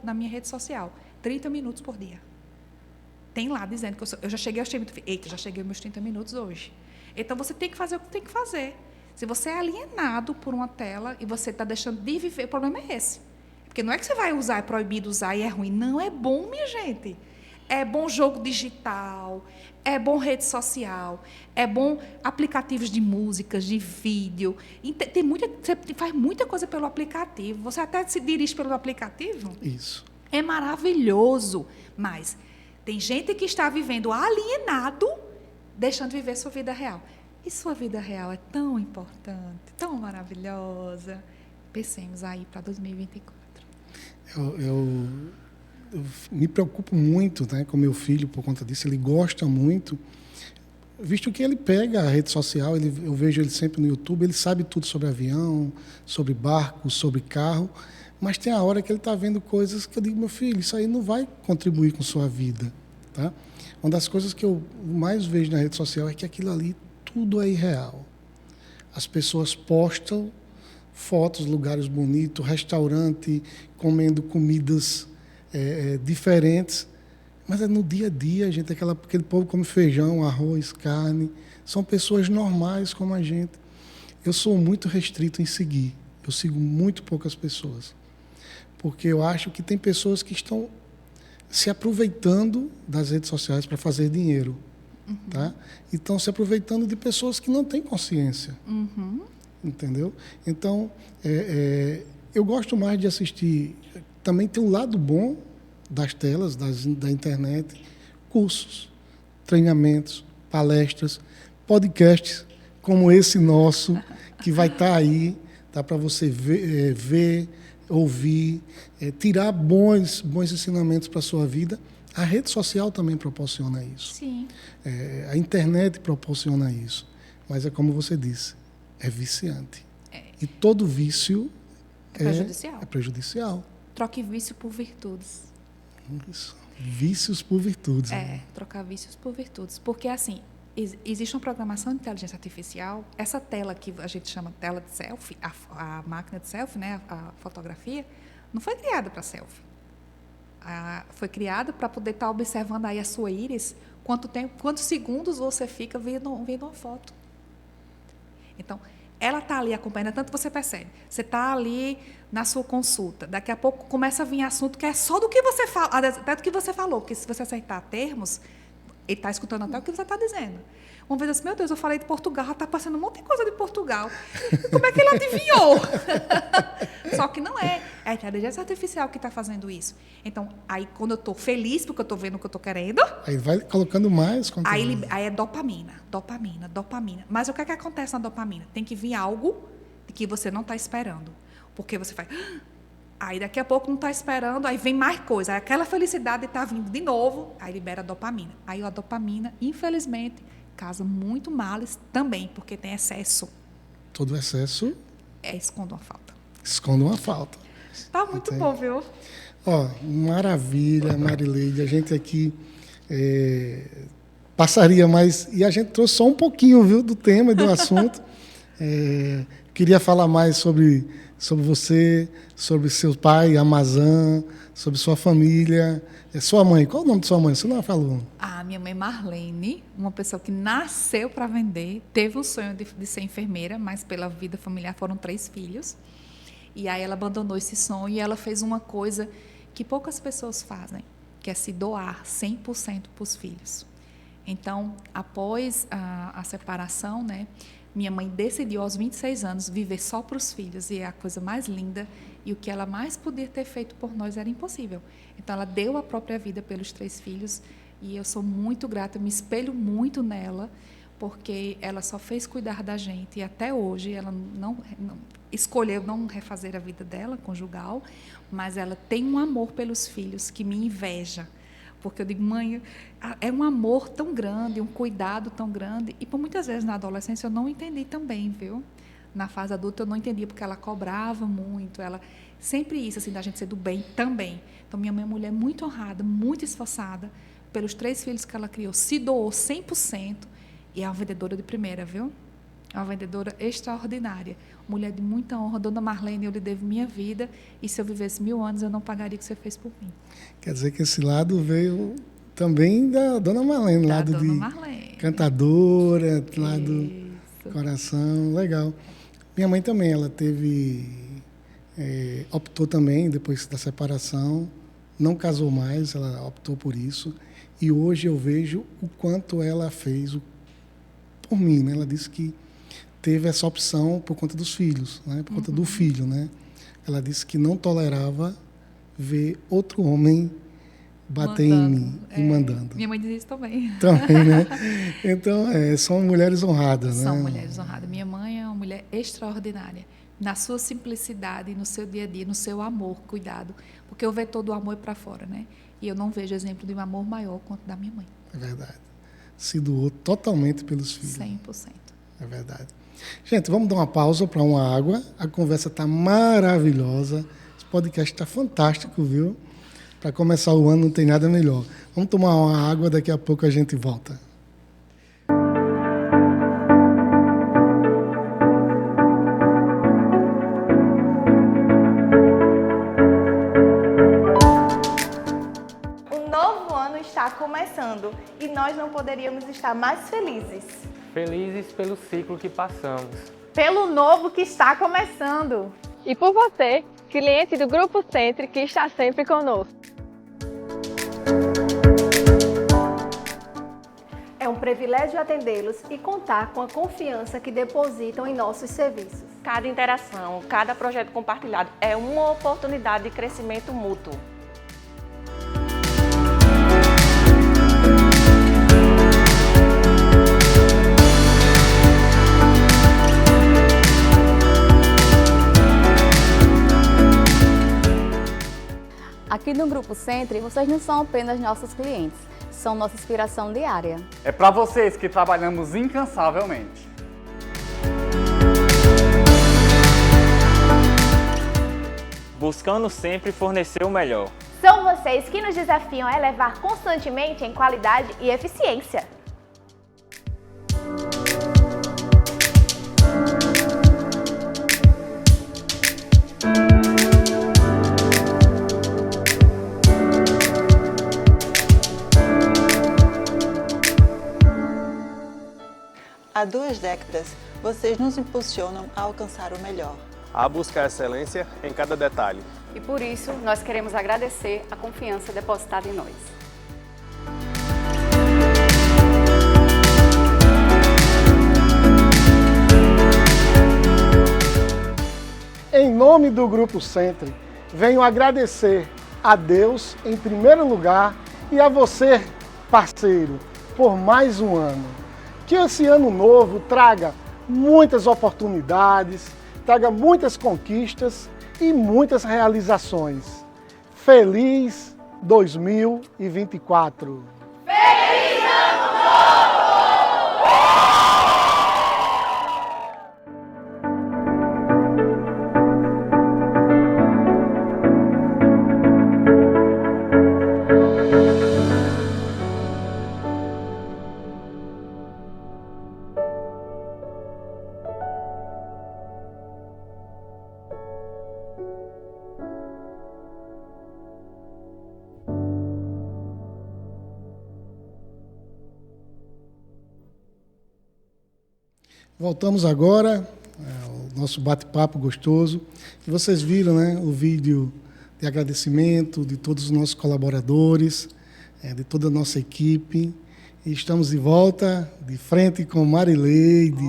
na minha rede social, 30 minutos por dia. Tem lá dizendo que eu já cheguei aos 30 minutos. Eita, já cheguei aos meus 30 minutos hoje. Então, você tem que fazer o que tem que fazer. Se você é alienado por uma tela e você está deixando de viver, o problema é esse. Porque não é que você vai usar, é proibido usar e é ruim. Não, é bom, minha gente. É bom jogo digital, é bom rede social, é bom aplicativos de músicas, de vídeo. Você faz muita coisa pelo aplicativo. Você até se dirige pelo aplicativo. Isso. É maravilhoso. Mas tem gente que está vivendo alienado, deixando de viver sua vida real. E sua vida real é tão importante, tão maravilhosa. Pensemos aí para 2024. Eu me preocupo muito, né, com meu filho por conta disso. Ele gosta muito, visto que ele pega a rede social, eu vejo ele sempre no YouTube, ele sabe tudo sobre avião, sobre barco, sobre carro, mas tem a hora que ele está vendo coisas que eu digo, meu filho, isso aí não vai contribuir com sua vida. Tá? Uma das coisas que eu mais vejo na rede social é que aquilo ali tudo é irreal. As pessoas postam fotos, lugares bonitos, restaurante, comendo comidas diferentes, mas é no dia a dia, gente, aquele povo come feijão, arroz, carne, são pessoas normais como a gente. Eu sou muito restrito em seguir, eu sigo muito poucas pessoas, porque eu acho que tem pessoas que estão se aproveitando das redes sociais para fazer dinheiro. tá? E estão se aproveitando de pessoas que não têm consciência. Entendeu? Então, eu gosto mais de assistir. Também tem um lado bom das telas, da internet, cursos, treinamentos, palestras, podcasts como esse nosso, que vai estar aí, tá, para você ver, ouvir, tirar bons ensinamentos para a sua vida. A rede social também proporciona isso. Sim. A internet proporciona isso. Mas é como você disse, é viciante. E todo vício É prejudicial. Troque vício por virtudes. Isso. Vícios por virtudes. Trocar vícios por virtudes. Porque, assim, existe uma programação de inteligência artificial. Essa tela que a gente chama tela de selfie, a máquina de selfie, né, a fotografia, não foi criada para selfie. Foi criada para poder estar observando aí a sua íris, quantos segundos você fica vendo uma foto. Então, ela está ali acompanhando, tanto você percebe. Você está ali na sua consulta, daqui a pouco começa a vir assunto que é só do que você fala, até do que você falou, porque se você aceitar termos, ele está escutando até o que você está dizendo. Uma vez assim, meu Deus, eu falei de Portugal, está passando um monte de coisa de Portugal. Como é que ele adivinhou? Só que não é. É a inteligência artificial que está fazendo isso. Então, aí quando eu estou feliz porque eu estou vendo o que eu estou querendo... Aí vai colocando mais conteúdo. Aí é dopamina. Mas o que é que acontece na dopamina? Tem que vir algo que você não está esperando. Porque você faz... Aí daqui a pouco não está esperando, aí vem mais coisa. Aí aquela felicidade está vindo de novo, aí libera a dopamina. Aí a dopamina, infelizmente, causa muito males também, porque tem excesso. Todo excesso... esconde uma falta. Esconde uma falta. Tá muito bom, viu? Maravilha, Marileide. A gente aqui passaria mais... E a gente trouxe só um pouquinho, viu, do tema e do assunto. Queria falar mais sobre você, sobre seu pai, Amazã, sobre sua família. Sua mãe, qual o nome de sua mãe? Você não falou. Minha mãe Marlene, uma pessoa que nasceu para vender, teve o sonho de ser enfermeira, mas pela vida familiar foram 3 filhos. E aí ela abandonou esse sonho e ela fez uma coisa que poucas pessoas fazem, que é se doar 100% para os filhos. Então, após a separação, né, minha mãe decidiu aos 26 anos viver só para os filhos, e é a coisa mais linda, e o que ela mais podia ter feito por nós era impossível. Então, ela deu a própria vida pelos 3 filhos, e eu sou muito grata, eu me espelho muito nela, porque ela só fez cuidar da gente, e até hoje ela não escolheu não refazer a vida dela, conjugal, mas ela tem um amor pelos filhos que me inveja. Porque eu digo, mãe, é um amor tão grande, um cuidado tão grande. E por muitas vezes na adolescência eu não entendi também, viu? Na fase adulta eu não entendia, porque ela cobrava muito. Ela sempre isso, assim, da gente ser do bem também. Então, minha mãe é uma mulher muito honrada, muito esforçada. Pelos 3 filhos que ela criou, se doou 100%. E é uma vendedora de primeira, viu? É uma vendedora extraordinária. Mulher de muita honra. Dona Marlene, eu lhe devo minha vida. E se eu vivesse 1000 anos, eu não pagaria o que você fez por mim. Quer dizer que esse lado veio também da Dona Marlene. Da lado Dona de Marlene. Cantadora, lado coração. Legal. Minha mãe também, ela optou também, depois da separação, não casou mais, ela optou por isso. E hoje eu vejo o quanto ela fez por mim, né? Ela disse que teve essa opção por conta dos filhos, né? Por conta do filho, né? Ela disse que não tolerava ver outro homem bater em mim e mandando. Minha mãe diz isso também. Também, né? Então, são mulheres honradas, né? São mulheres honradas. Minha mãe é uma mulher extraordinária. Na sua simplicidade, no seu dia a dia, no seu amor, cuidado. Porque eu vejo todo o amor para fora, né? E eu não vejo exemplo de um amor maior quanto da minha mãe. É verdade. Se doou totalmente pelos filhos. 100%. É verdade. Gente, vamos dar uma pausa para uma água. A conversa está maravilhosa. Esse podcast está fantástico, viu? Para começar o ano não tem nada melhor. Vamos tomar uma água, daqui a pouco a gente volta. O novo ano está começando e nós não poderíamos estar mais felizes. Felizes pelo ciclo que passamos. Pelo novo que está começando. E por você, cliente do Grupo Centre, que está sempre conosco. É um privilégio atendê-los e contar com a confiança que depositam em nossos serviços. Cada interação, cada projeto compartilhado é uma oportunidade de crescimento mútuo. Aqui no Grupo Centre, vocês não são apenas nossos clientes, são nossa inspiração diária. É para vocês que trabalhamos incansavelmente. Buscando sempre fornecer o melhor. São vocês que nos desafiam a elevar constantemente em qualidade e eficiência. Há 2 décadas, vocês nos impulsionam a alcançar o melhor. A buscar excelência em cada detalhe. E por isso, nós queremos agradecer a confiança depositada em nós. Em nome do Grupo Centre, venho agradecer a Deus em primeiro lugar e a você, parceiro, por mais um ano. Que esse ano novo traga muitas oportunidades, traga muitas conquistas e muitas realizações. Feliz 2024! Feliz Ano Novo! Voltamos agora ao nosso bate-papo gostoso. E vocês viram, né, o vídeo de agradecimento de todos os nossos colaboradores, de toda a nossa equipe. E estamos de volta, de frente com Marileide,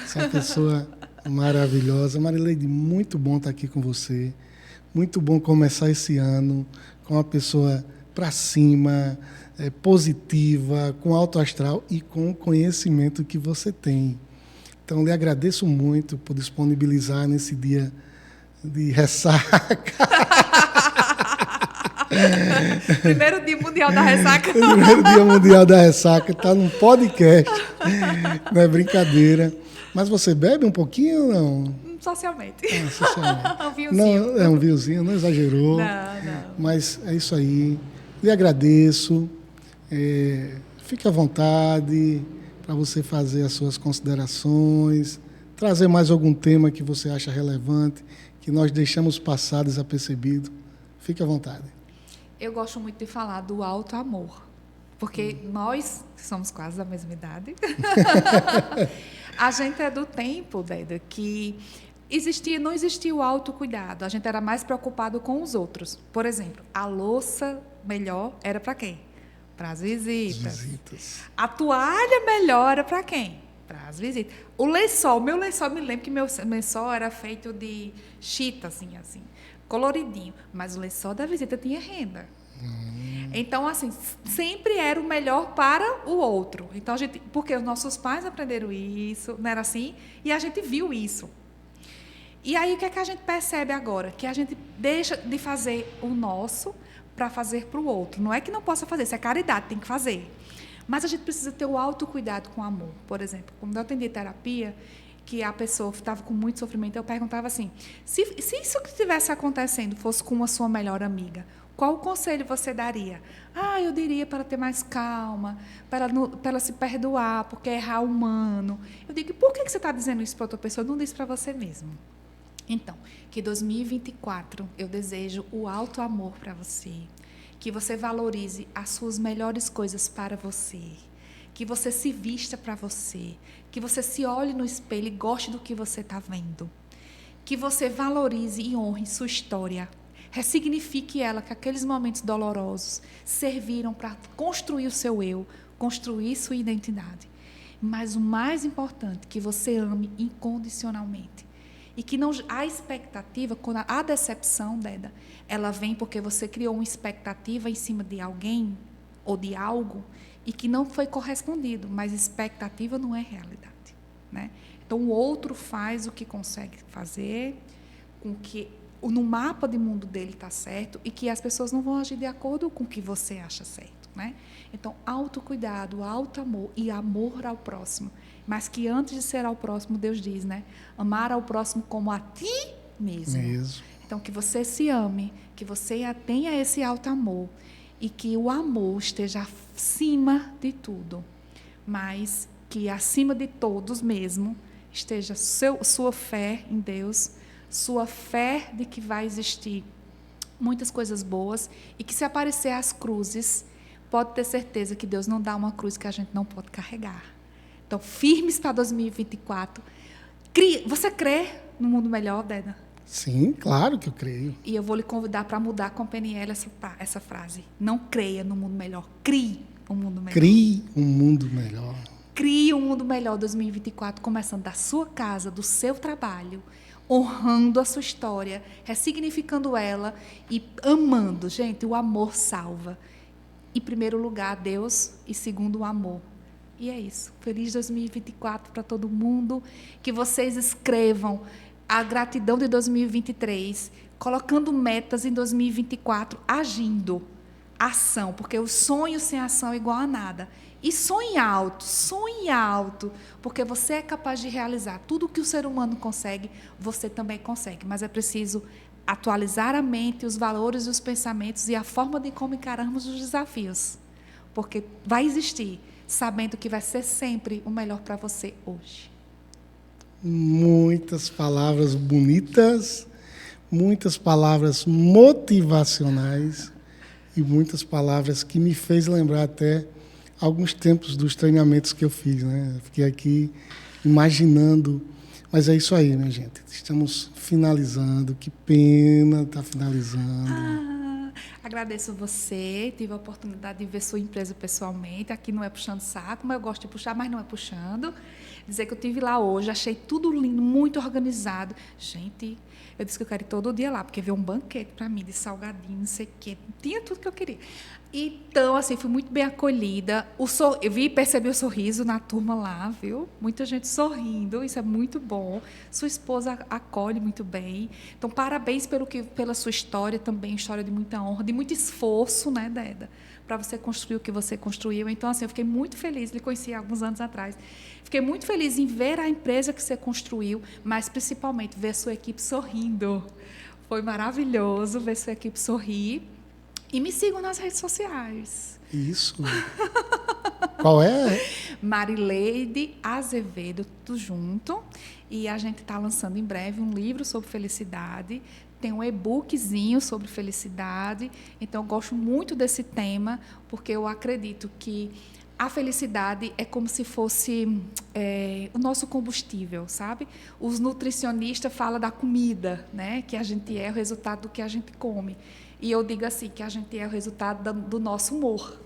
essa pessoa maravilhosa. Marileide, muito bom estar aqui com você. Muito bom começar esse ano com uma pessoa para cima, positiva, com alto astral e com o conhecimento que você tem. Então, lhe agradeço muito por disponibilizar nesse dia de ressaca. Primeiro dia mundial da ressaca. Primeiro dia mundial da ressaca, está num podcast. Não é brincadeira. Mas você bebe um pouquinho ou não? Socialmente. Socialmente. Um vinhozinho. Não, é um vinhozinho, não exagerou. Não. Mas é isso aí. Lhe agradeço. Fique à vontade para você fazer as suas considerações, trazer mais algum tema que você acha relevante, que nós deixamos passar desapercebido. Fique à vontade. Eu gosto muito de falar do alto amor, porque nós somos quase da mesma idade. A gente é do tempo, Deda, que não existia o autocuidado. A gente era mais preocupado com os outros. Por exemplo, a louça melhor era para quem? Para as visitas. A toalha melhor era para quem? Para as visitas. O lençol, me lembro que meu lençol era feito de chita, assim, coloridinho. Mas o lençol da visita tinha renda. Então, assim, sempre era o melhor para o outro. Então, porque os nossos pais aprenderam isso, não era assim? E a gente viu isso. E aí, o que é que a gente percebe agora? Que a gente deixa de fazer o nosso para fazer para o outro. Não é que não possa fazer, isso é caridade, tem que fazer. Mas a gente precisa ter o autocuidado com o amor. Por exemplo, quando eu atendi terapia, que a pessoa estava com muito sofrimento, eu perguntava assim, se isso que estivesse acontecendo fosse com a sua melhor amiga, qual o conselho você daria? Eu diria para ela ter mais calma, para ela se perdoar, porque errar é humano. Eu digo, por que você está dizendo isso para outra pessoa? Não diz para você mesmo. Então, que 2024 eu desejo o alto amor para você, que você valorize as suas melhores coisas para você, que você se vista para você, que você se olhe no espelho e goste do que você está vendo, que você valorize e honre sua história, ressignifique ela, que aqueles momentos dolorosos serviram para construir o seu eu, construir sua identidade. Mas o mais importante, que você ame incondicionalmente. E que não a expectativa, quando a decepção, Deda, ela vem porque você criou uma expectativa em cima de alguém ou de algo e que não foi correspondido, mas expectativa não é realidade, né? Então, o outro faz o que consegue fazer, com que no mapa de mundo dele está certo e que as pessoas não vão agir de acordo com o que você acha certo, né? Então, autocuidado, auto-amor e amor ao próximo. Mas que antes de ser ao próximo, Deus diz, né? Amar ao próximo como a ti mesmo. Então, que você se ame, que você tenha esse auto-amor e que o amor esteja acima de tudo. Mas que acima de todos mesmo esteja sua fé em Deus, sua fé de que vai existir muitas coisas boas e que se aparecer as cruzes, pode ter certeza que Deus não dá uma cruz que a gente não pode carregar. Então, firmes para 2024. Você crê no mundo melhor, Deda? Sim, claro que eu creio. E eu vou lhe convidar para mudar com a PNL essa frase. Não creia no mundo melhor, crie um mundo melhor. Crie um mundo melhor. Crie um mundo melhor 2024, começando da sua casa, do seu trabalho, honrando a sua história, ressignificando ela e amando. Gente, o amor salva. Em primeiro lugar, Deus, e segundo, o amor. E é isso. Feliz 2024 para todo mundo. Que vocês escrevam a gratidão de 2023, colocando metas em 2024, agindo. Ação, porque o sonho sem ação é igual a nada. E sonhe alto, porque você é capaz de realizar tudo o que o ser humano consegue, você também consegue. Mas é preciso atualizar a mente, os valores, os pensamentos e a forma de como encaramos os desafios. Porque vai existir, sabendo que vai ser sempre o melhor para você hoje. Muitas palavras bonitas, muitas palavras motivacionais e muitas palavras que me fez lembrar até alguns tempos dos treinamentos que eu fiz, né? Fiquei aqui imaginando, mas é isso aí, minha gente. Estamos finalizando, que pena estar finalizando. Agradeço você, tive a oportunidade de ver sua empresa pessoalmente, aqui não é puxando saco, mas eu gosto de puxar, mas não é puxando. Dizer que eu estive lá hoje, achei tudo lindo, muito organizado. Gente, eu disse que eu quero ir todo dia lá, porque veio um banquete para mim, de salgadinho, não sei o quê, tinha tudo que eu queria. Então, assim, fui muito bem acolhida. Eu percebi o sorriso na turma lá, viu? Muita gente sorrindo, isso é muito bom. Sua esposa acolhe muito bem. Então, parabéns pela sua história também, história de muita honra, de muito esforço, né, Deda? Para você construir o que você construiu. Então, assim, eu fiquei muito feliz, lhe conheci há alguns anos atrás. Fiquei muito feliz em ver a empresa que você construiu, mas, principalmente, ver sua equipe sorrindo. Foi maravilhoso ver sua equipe sorrir. E me sigam nas redes sociais. Isso. Qual é? Marileide Azevedo, tudo junto. E a gente está lançando em breve um livro sobre felicidade. Tem um e-bookzinho sobre felicidade. Então, eu gosto muito desse tema, porque eu acredito que a felicidade é como se fosse o nosso combustível, sabe? Os nutricionistas falam da comida, né? Que a gente é o resultado do que a gente come. E eu digo assim, que a gente é o resultado do nosso humor.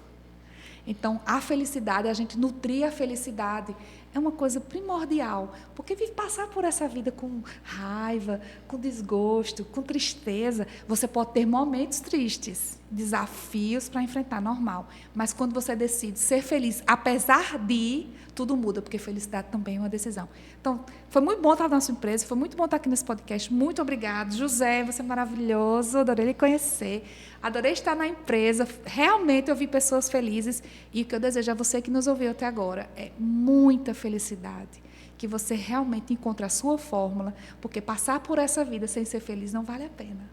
Então, a felicidade, a gente nutrir a felicidade, é uma coisa primordial. Porque passar por essa vida com raiva, com desgosto, com tristeza, você pode ter momentos tristes, desafios para enfrentar, normal. Mas quando você decide ser feliz, apesar de, tudo muda, porque felicidade também é uma decisão. Então, foi muito bom estar na nossa empresa, foi muito bom estar aqui nesse podcast. Muito obrigada. José, você é maravilhoso, adorei lhe conhecer. Adorei estar na empresa. Realmente eu vi pessoas felizes. E o que eu desejo a você que nos ouviu até agora é muita felicidade. Que você realmente encontre a sua fórmula, porque passar por essa vida sem ser feliz não vale a pena.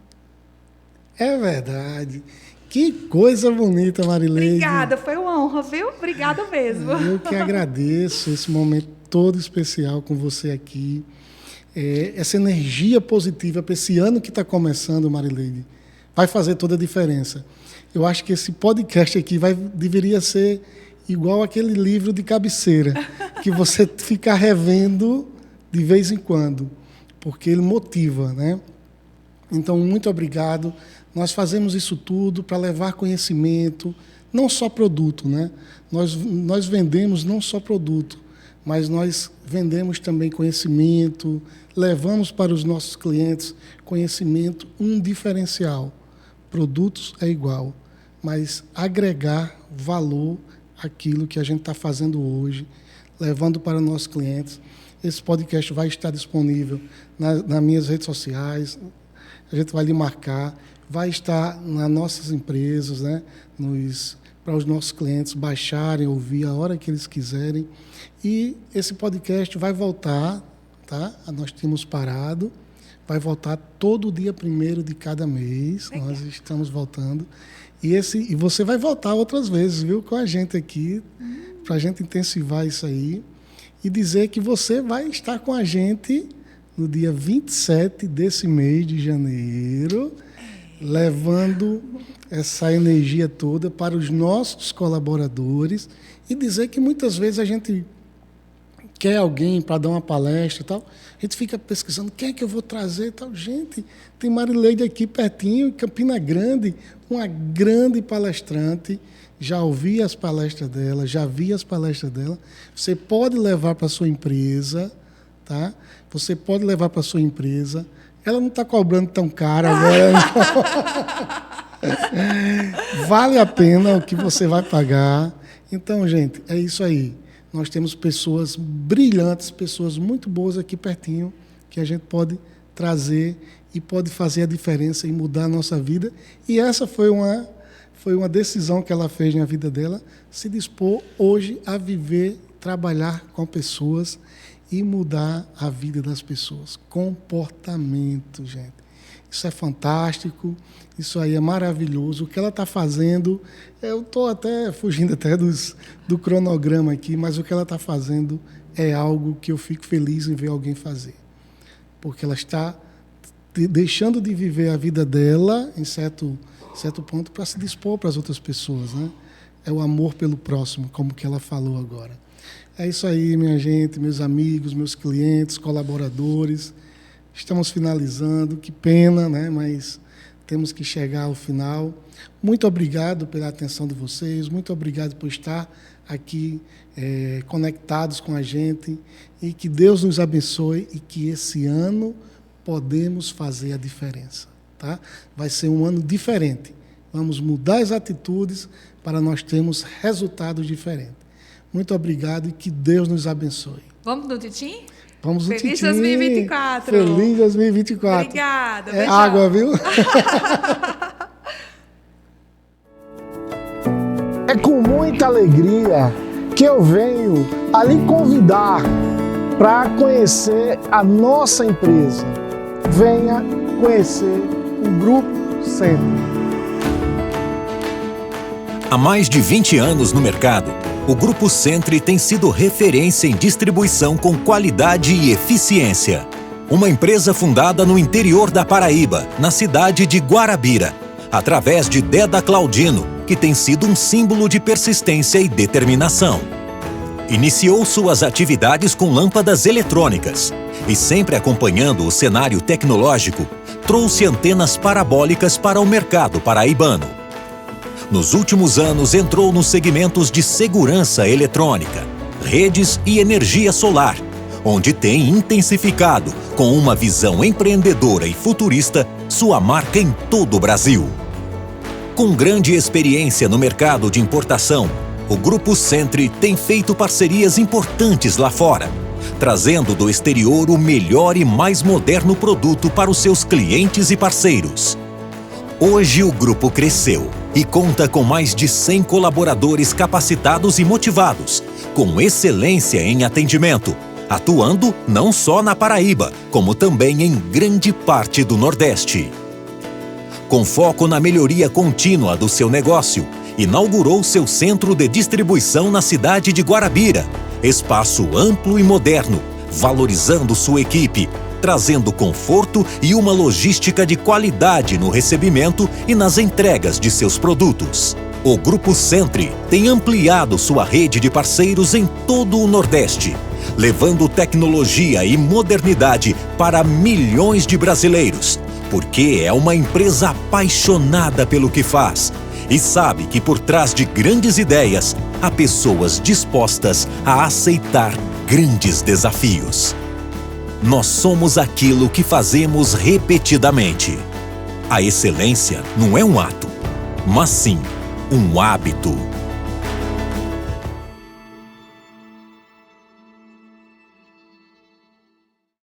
É verdade. Que coisa bonita, Marileide. Obrigada, foi uma honra, viu? Obrigada mesmo. Eu que agradeço esse momento todo especial com você aqui. Essa energia positiva para esse ano que está começando, Marileide, vai fazer toda a diferença. Eu acho que esse podcast aqui deveria ser igual aquele livro de cabeceira, que você fica revendo de vez em quando, porque ele motiva, né? Então, muito obrigado. Nós fazemos isso tudo para levar conhecimento, não só produto, né? Nós vendemos não só produto, mas nós vendemos também conhecimento, levamos para os nossos clientes conhecimento, um diferencial. Produtos é igual, mas agregar valor àquilo que a gente está fazendo hoje, levando para os nossos clientes. Esse podcast vai estar disponível nas minhas redes sociais, a gente vai lhe marcar, vai estar nas nossas empresas, né? Para os nossos clientes baixarem, ouvir a hora que eles quiserem. E esse podcast vai voltar, tá? Nós tínhamos parado, vai voltar todo dia 1º de cada mês. Legal. Nós estamos voltando. E você vai voltar outras vezes, viu, com a gente aqui, para a gente intensivar isso aí. E dizer que você vai estar com a gente no dia 27 desse mês de janeiro, levando essa energia toda para os nossos colaboradores e dizer que muitas vezes a gente quer alguém para dar uma palestra e tal, a gente fica pesquisando quem é que eu vou trazer e tal. Gente, tem Marileide aqui pertinho, em Campina Grande, uma grande palestrante. Já ouvi as palestras dela, já vi as palestras dela. Você pode levar para a sua empresa, tá? Você pode levar para a sua empresa. Ela não está cobrando tão caro agora. Vale a pena o que você vai pagar. Então, gente, é isso aí. Nós temos pessoas brilhantes, pessoas muito boas aqui pertinho, que a gente pode trazer e pode fazer a diferença e mudar a nossa vida. E essa foi uma decisão que ela fez na vida dela, se dispor hoje a viver, trabalhar com pessoas e mudar a vida das pessoas. Comportamento, gente. Isso é fantástico, isso aí é maravilhoso. O que ela está fazendo, eu estou até fugindo até do cronograma aqui, mas o que ela está fazendo é algo que eu fico feliz em ver alguém fazer. Porque ela está deixando de viver a vida dela em certo ponto para se dispor para as outras pessoas, né? É o amor pelo próximo, como que ela falou agora. É isso aí, minha gente, meus amigos, meus clientes, colaboradores. Estamos finalizando, que pena, né? Mas temos que chegar ao final. Muito obrigado pela atenção de vocês, muito obrigado por estar aqui conectados com a gente e que Deus nos abençoe e que esse ano podemos fazer a diferença, tá? Vai ser um ano diferente. Vamos mudar as atitudes para nós termos resultados diferentes. Muito obrigado e que Deus nos abençoe. Vamos no Titim? Vamos no Feliz Titim. 2024. Feliz 2024. Obrigada. É água, viu? É com muita alegria que eu venho a lhe convidar para conhecer a nossa empresa. Venha conhecer o Grupo Centri. Há mais de 20 anos no mercado, o Grupo Centri tem sido referência em distribuição com qualidade e eficiência. Uma empresa fundada no interior da Paraíba, na cidade de Guarabira, através de Deda Claudino, que tem sido um símbolo de persistência e determinação. Iniciou suas atividades com lâmpadas eletrônicas e, sempre acompanhando o cenário tecnológico, trouxe antenas parabólicas para o mercado paraibano. Nos últimos anos, entrou nos segmentos de segurança eletrônica, redes e energia solar, onde tem intensificado, com uma visão empreendedora e futurista, sua marca em todo o Brasil. Com grande experiência no mercado de importação, o Grupo Centri tem feito parcerias importantes lá fora, trazendo do exterior o melhor e mais moderno produto para os seus clientes e parceiros. Hoje o grupo cresceu e conta com mais de 100 colaboradores capacitados e motivados, com excelência em atendimento, atuando não só na Paraíba, como também em grande parte do Nordeste. Com foco na melhoria contínua do seu negócio, inaugurou seu centro de distribuição na cidade de Guarabira, espaço amplo e moderno, valorizando sua equipe, trazendo conforto e uma logística de qualidade no recebimento e nas entregas de seus produtos. O Grupo Centri tem ampliado sua rede de parceiros em todo o Nordeste, levando tecnologia e modernidade para milhões de brasileiros, porque é uma empresa apaixonada pelo que faz e sabe que por trás de grandes ideias há pessoas dispostas a aceitar grandes desafios. Nós somos aquilo que fazemos repetidamente. A excelência não é um ato, mas sim um hábito.